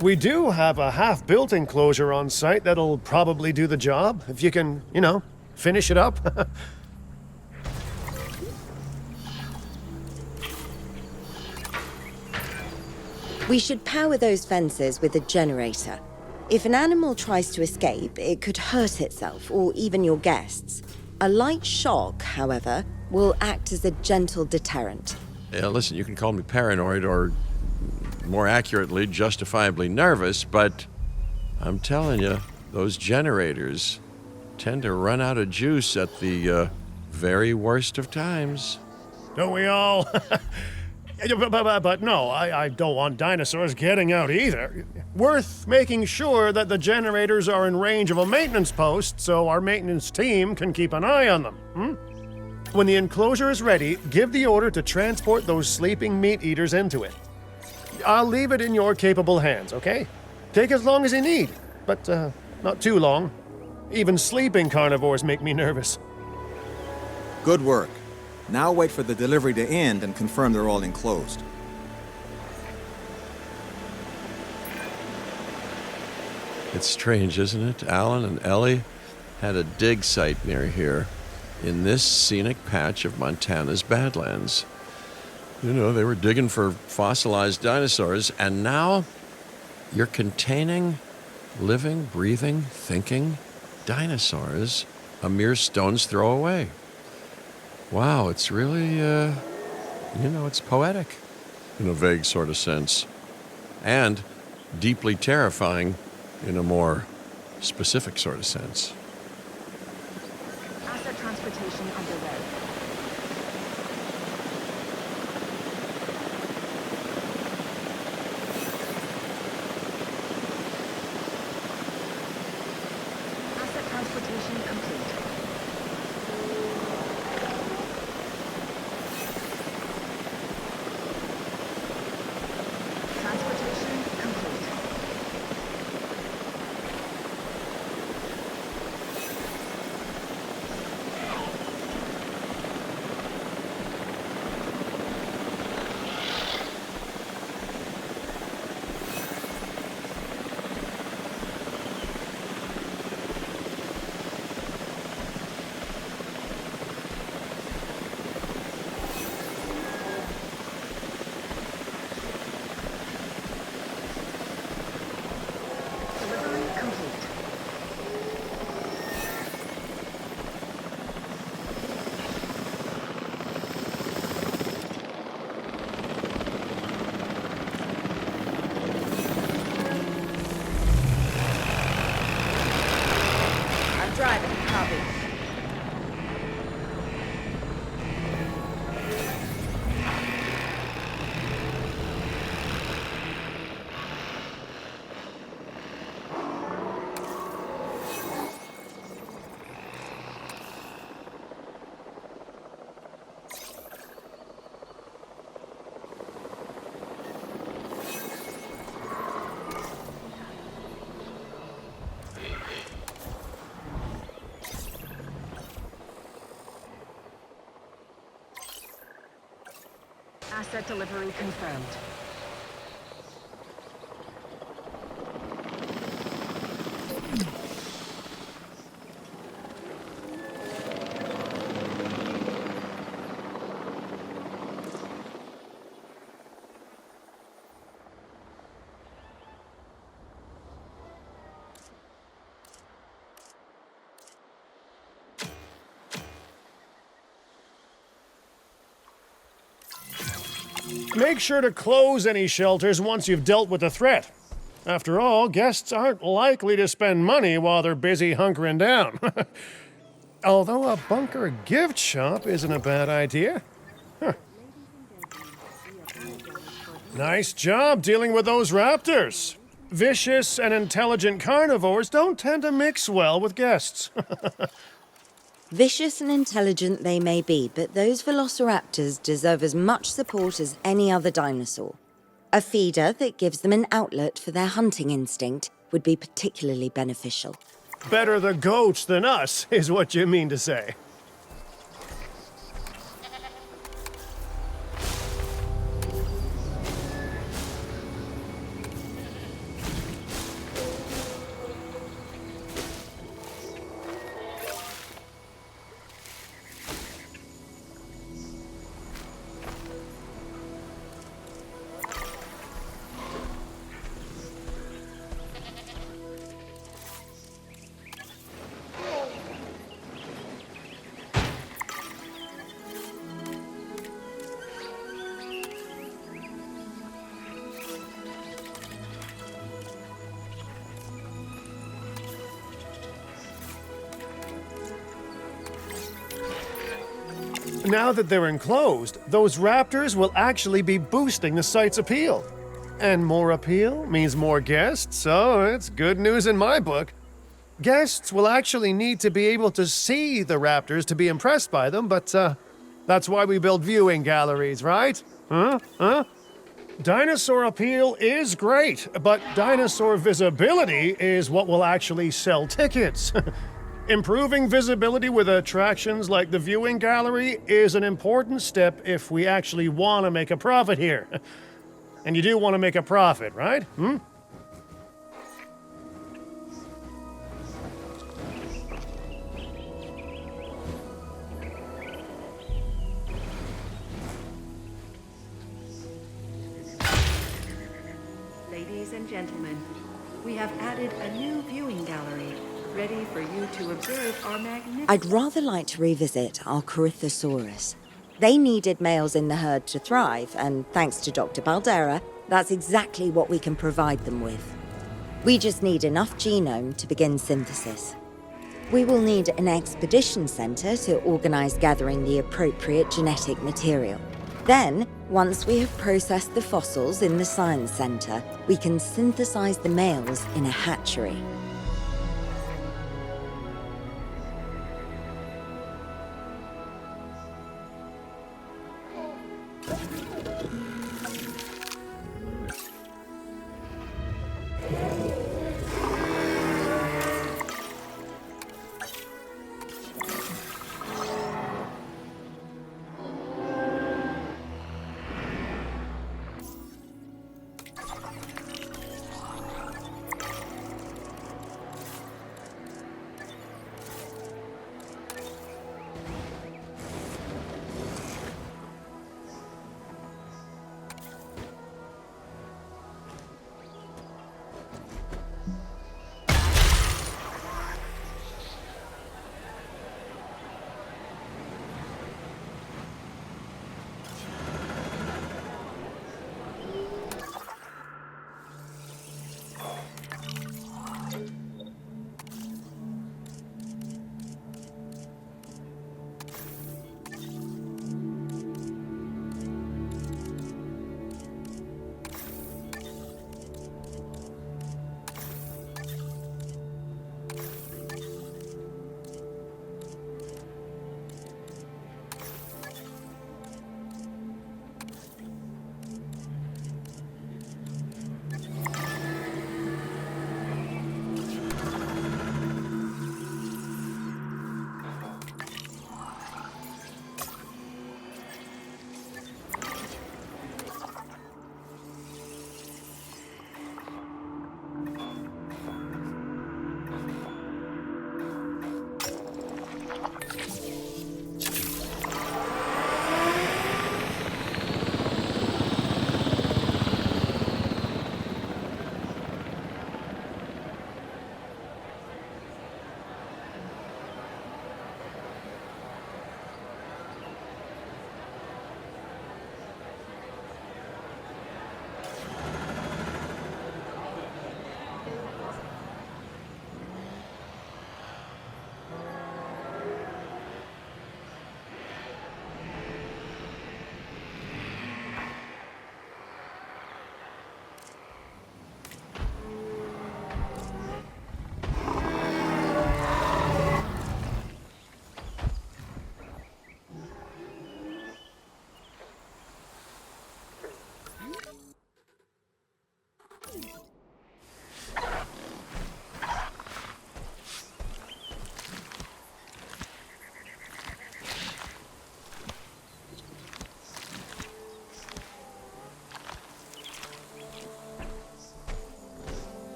We do have a half-built enclosure on site that'll probably do the job, if you can, you know, finish it up. We should power those fences with a generator. If an animal tries to escape, it could hurt itself or even your guests. A light shock, however, will act as a gentle deterrent. Yeah, listen, you can call me paranoid or, more accurately, justifiably nervous, but I'm telling you, those generators tend to run out of juice at the very worst of times. Don't we all? But no, I don't want dinosaurs getting out either. Worth making sure that the generators are in range of a maintenance post so our maintenance team can keep an eye on them. When the enclosure is ready, give the order to transport those sleeping meat eaters into it. I'll leave it in your capable hands, okay? Take as long as you need, but not too long. Even sleeping carnivores make me nervous. Good work. Now wait for the delivery to end and confirm they're all enclosed. It's strange, isn't it? Alan and Ellie had a dig site near here in this scenic patch of Montana's Badlands. You know, they were digging for fossilized dinosaurs, and now you're containing living, breathing, thinking dinosaurs a mere stone's throw away. Wow, it's really, it's poetic in a vague sort of sense, and deeply terrifying in a more specific sort of sense. Asset transportation underway. Asset transportation complete. Transportation complete. Asset delivery confirmed. Make sure to close any shelters once you've dealt with the threat. After all, guests aren't likely to spend money while they're busy hunkering down. Although a bunker gift shop isn't a bad idea. Huh. Nice job dealing with those raptors. Vicious and intelligent carnivores don't tend to mix well with guests. Vicious and intelligent they may be, but those velociraptors deserve as much support as any other dinosaur. A feeder that gives them an outlet for their hunting instinct would be particularly beneficial. Better the goats than us, is what you mean to say. Now that they're enclosed, those raptors will actually be boosting the site's appeal. And more appeal means more guests, so it's good news in my book. Guests will actually need to be able to see the raptors to be impressed by them, but that's why we build viewing galleries, right? Huh? Dinosaur appeal is great, but dinosaur visibility is what will actually sell tickets. Improving visibility with attractions like the viewing gallery is an important step if we actually want to make a profit here. And you do want to make a profit, right? Ladies and gentlemen, we have added a new viewing gallery, ready for you to observe our magnificent... I'd rather like to revisit our Corythosaurus. They needed males in the herd to thrive, and thanks to Dr. Baldera, that's exactly what we can provide them with. We just need enough genome to begin synthesis. We will need an expedition center to organize gathering the appropriate genetic material. Then, once we have processed the fossils in the science center, we can synthesize the males in a hatchery.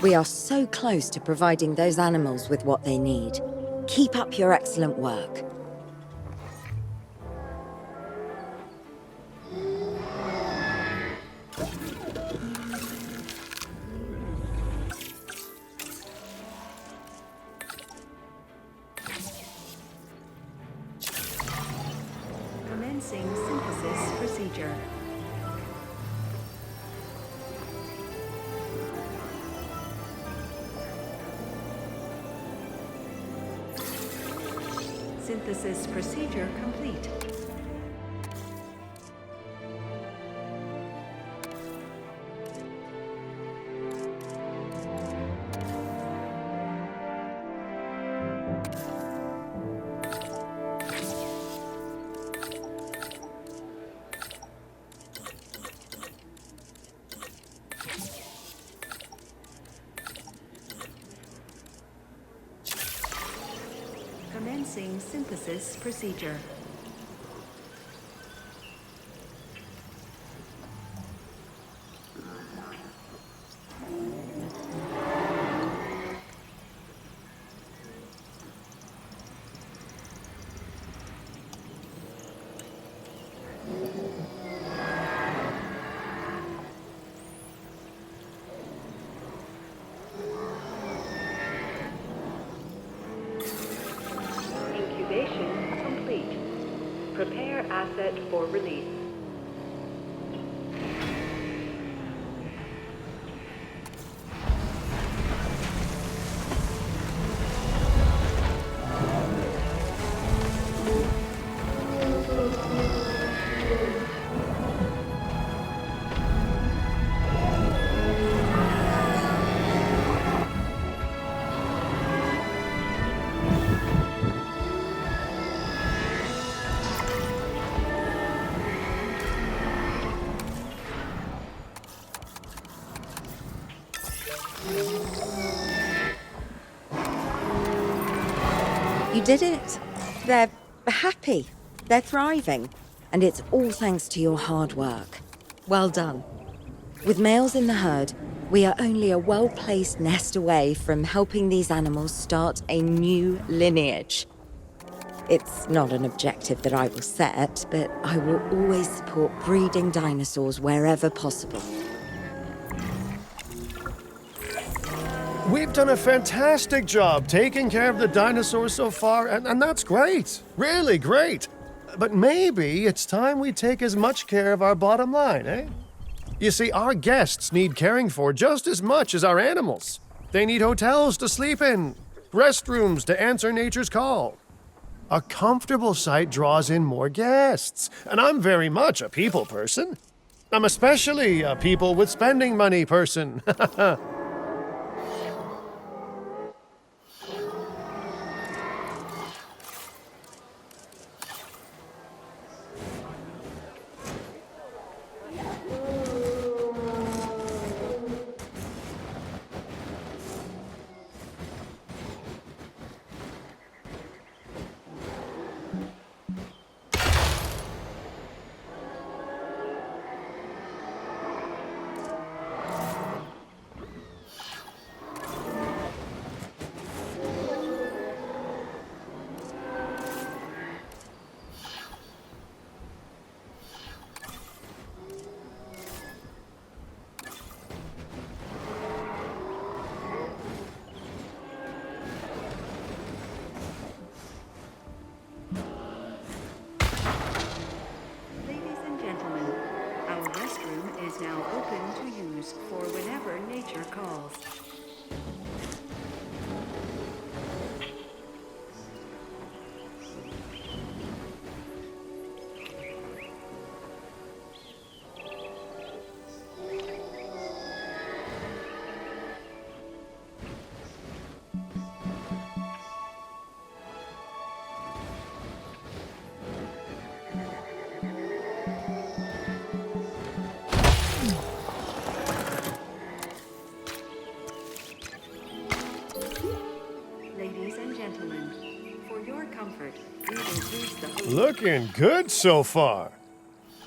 We are so close to providing those animals with what they need. Keep up your excellent work. Commencing synthesis procedure. Synthesis procedure complete. Commencing synthesis procedure. Incubation complete. Prepare asset for release. You did it. They're happy. They're thriving. And it's all thanks to your hard work. Well done. With males in the herd, we are only a well-placed nest away from helping these animals start a new lineage. It's not an objective that I will set, but I will always support breeding dinosaurs wherever possible. We've done a fantastic job taking care of the dinosaurs so far, and that's great. Really great. But maybe it's time we take as much care of our bottom line, eh? You see, our guests need caring for just as much as our animals. They need hotels to sleep in, restrooms to answer nature's call. A comfortable site draws in more guests, and I'm very much a people person. I'm especially a people with spending money person. Ladies and gentlemen, our restroom is now open to use for whenever nature calls. Ladies and gentlemen, for your comfort, we've increased the host. Looking good so far.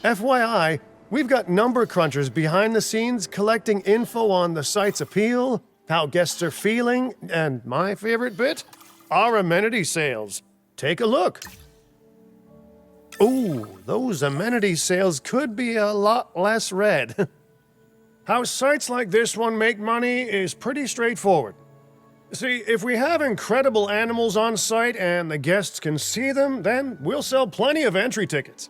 FYI, we've got number crunchers behind the scenes collecting info on the site's appeal, how guests are feeling, and my favorite bit, our amenity sales. Take a look. Ooh, those amenity sales could be a lot less red. How sites like this one make money is pretty straightforward. See, if we have incredible animals on site and the guests can see them, then we'll sell plenty of entry tickets.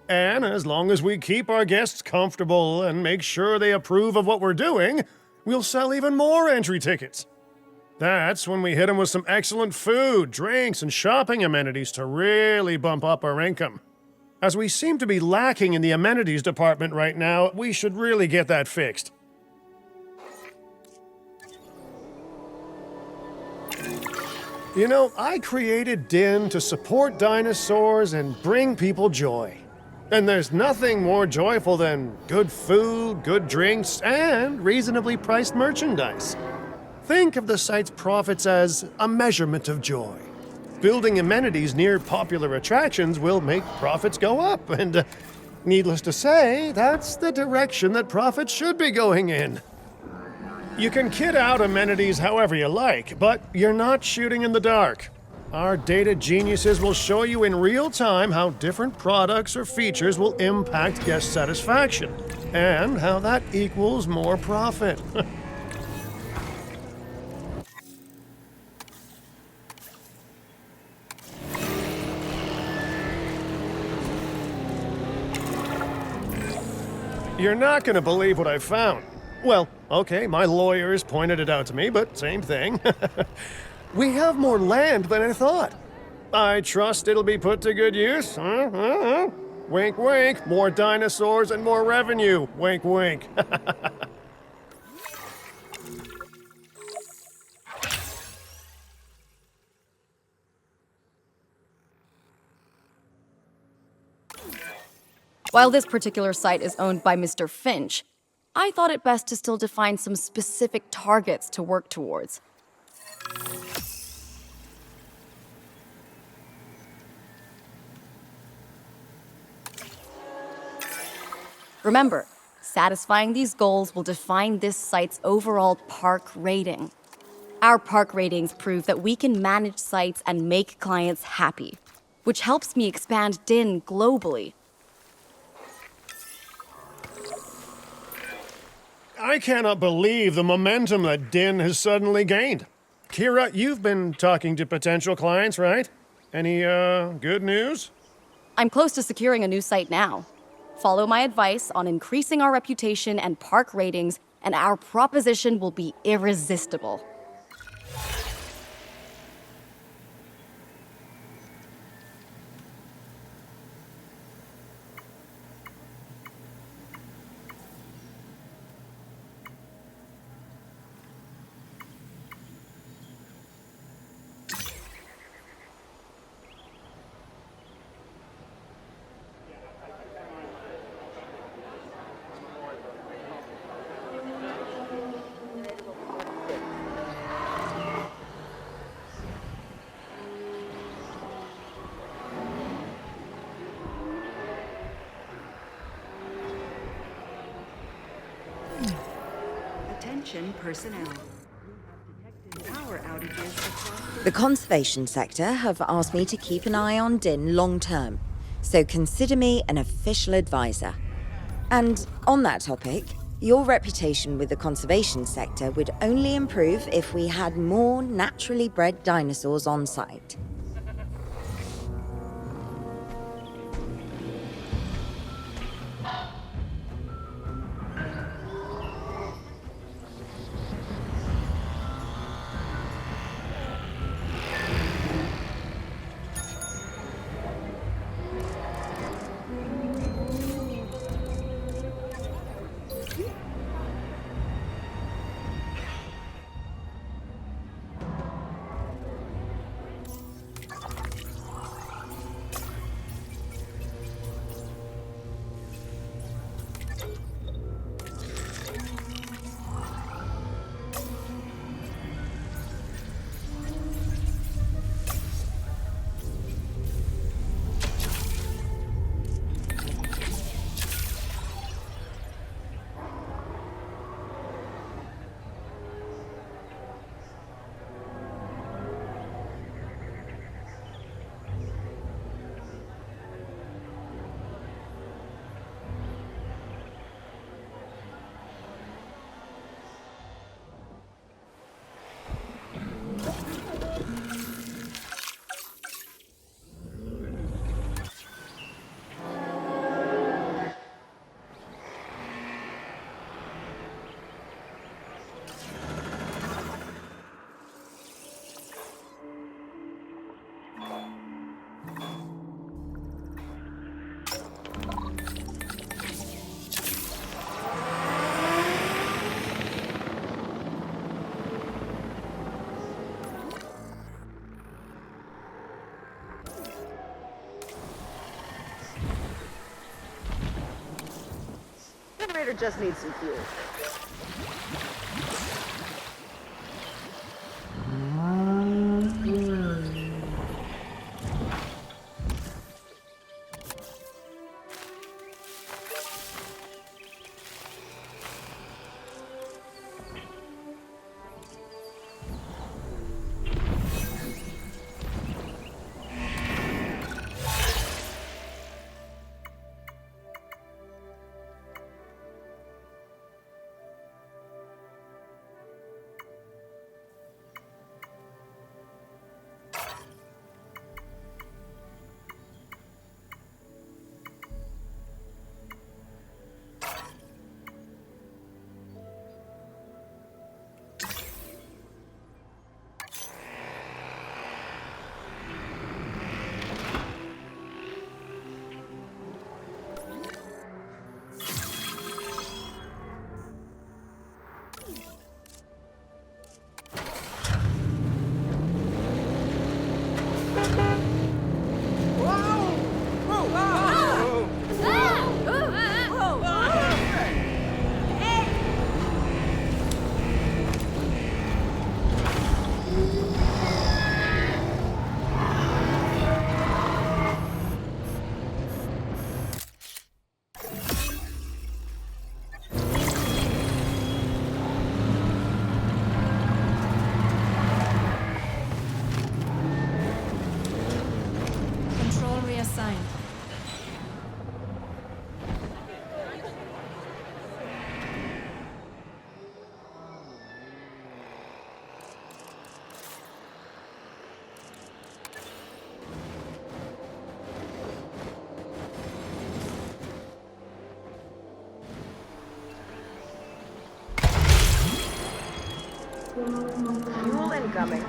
And as long as we keep our guests comfortable and make sure they approve of what we're doing, we'll sell even more entry tickets. That's when we hit them with some excellent food, drinks, and shopping amenities to really bump up our income. As we seem to be lacking in the amenities department right now, we should really get that fixed. You know, I created DIN to support dinosaurs and bring people joy. And there's nothing more joyful than good food, good drinks, and reasonably priced merchandise. Think of the site's profits as a measurement of joy. Building amenities near popular attractions will make profits go up, and needless to say, that's the direction that profits should be going in. You can kit out amenities however you like, but you're not shooting in the dark. Our data geniuses will show you in real time how different products or features will impact guest satisfaction, and how that equals more profit. You're not going to believe what I found. Well, okay, my lawyers pointed it out to me, but same thing. We have more land than I thought. I trust it'll be put to good use. Wink, wink. More dinosaurs and more revenue. Wink, wink. While this particular site is owned by Mr. Finch, I thought it best to still define some specific targets to work towards. Remember, satisfying these goals will define this site's overall park rating. Our park ratings prove that we can manage sites and make clients happy, which helps me expand DIN globally. I cannot believe the momentum that DIN has suddenly gained. Kira, you've been talking to potential clients, right? Any, good news? I'm close to securing a new site now. Follow my advice on increasing our reputation and park ratings, and our proposition will be irresistible. Attention personnel. We have detected power outages across The conservation sector have asked me to keep an eye on DIN long term, so consider me an official advisor. And on that topic, your reputation with the conservation sector would only improve if we had more naturally bred dinosaurs on site. generator just needs some fuel. Control reassigned. Fuel incoming.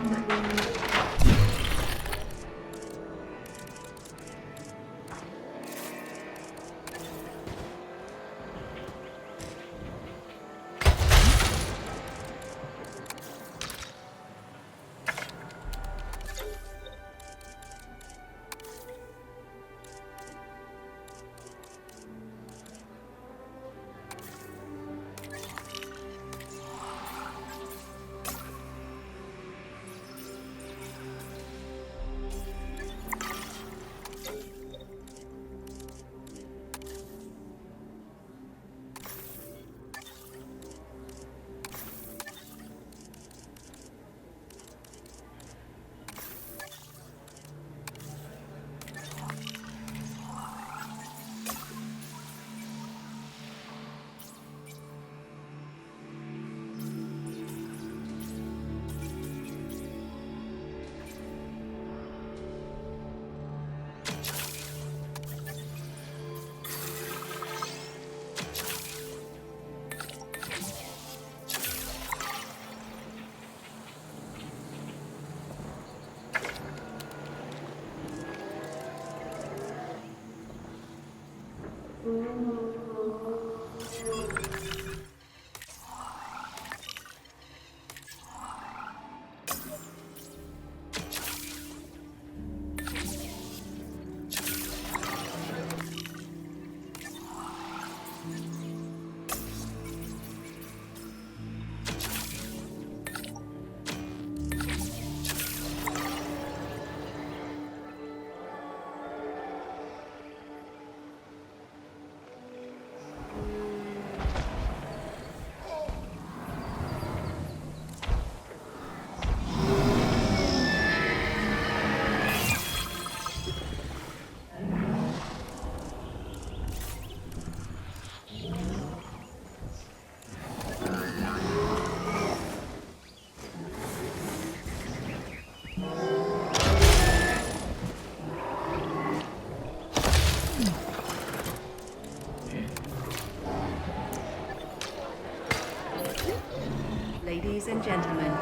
Ladies and gentlemen,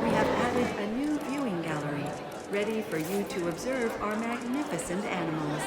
we have added a new viewing gallery, ready for you to observe our magnificent animals.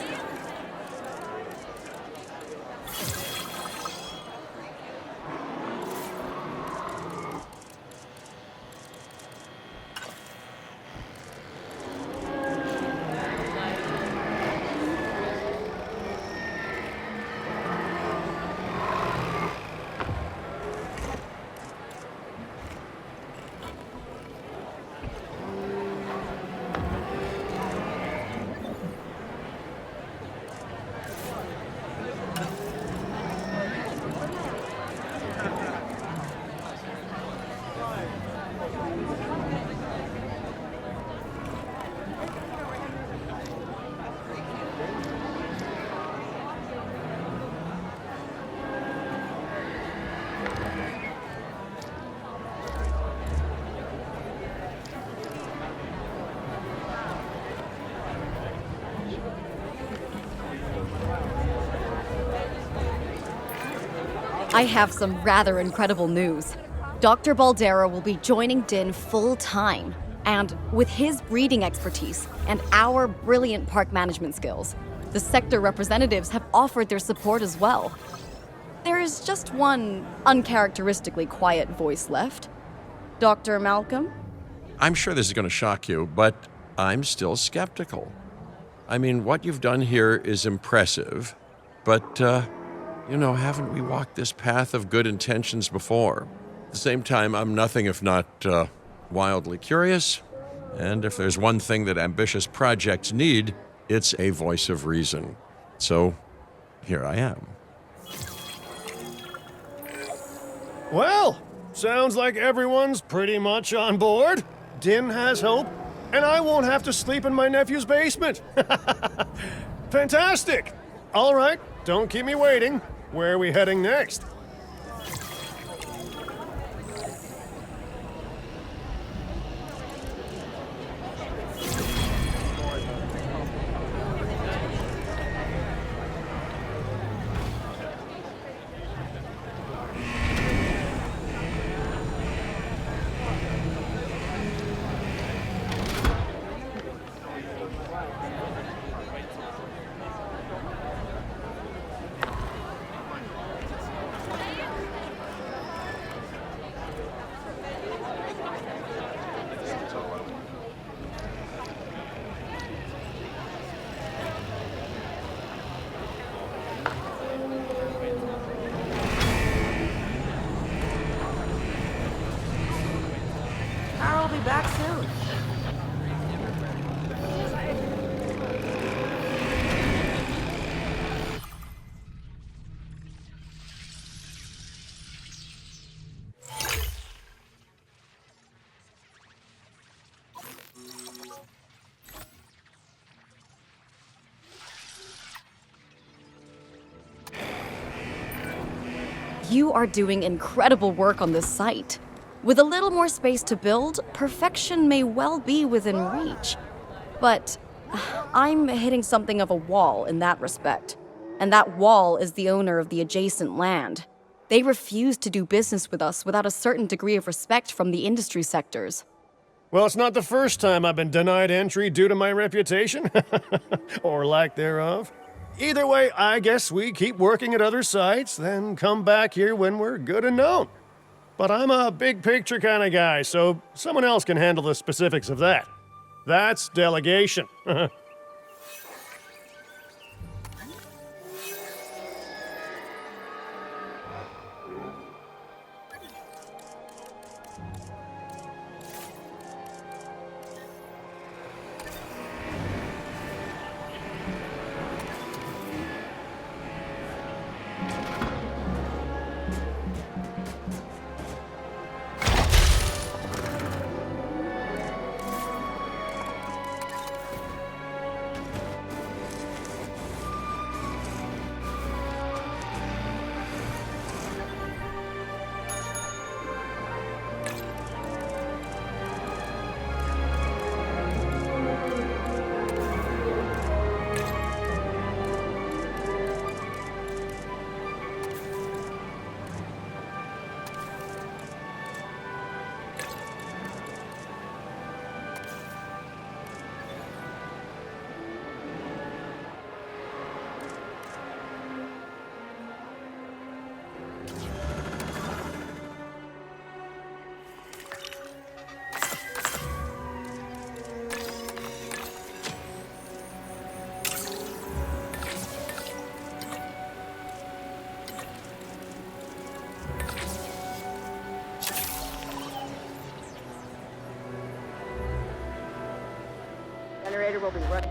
I have some rather incredible news. Dr. Baldera will be joining Din full-time, and with his breeding expertise and our brilliant park management skills, the sector representatives have offered their support as well. There is just one uncharacteristically quiet voice left. Dr. Malcolm? I'm sure this is going to shock you, but I'm still skeptical. I mean, what you've done here is impressive, but, haven't we walked this path of good intentions before? At the same time, I'm nothing if not wildly curious, and if there's one thing that ambitious projects need, it's a voice of reason. So, here I am. Well, sounds like everyone's pretty much on board. Din has hope, and I won't have to sleep in my nephew's basement. Fantastic! All right, don't keep me waiting. Where are we heading next? I'll be back soon. You are doing incredible work on this site. With a little more space to build, perfection may well be within reach. But I'm hitting something of a wall in that respect. And that wall is the owner of the adjacent land. They refuse to do business with us without a certain degree of respect from the industry sectors. Well, it's not the first time I've been denied entry due to my reputation. Or lack thereof. Either way, I guess we keep working at other sites, then come back here when we're good and known. But I'm a big picture kind of guy, so someone else can handle the specifics of that. That's delegation. Generator will be running.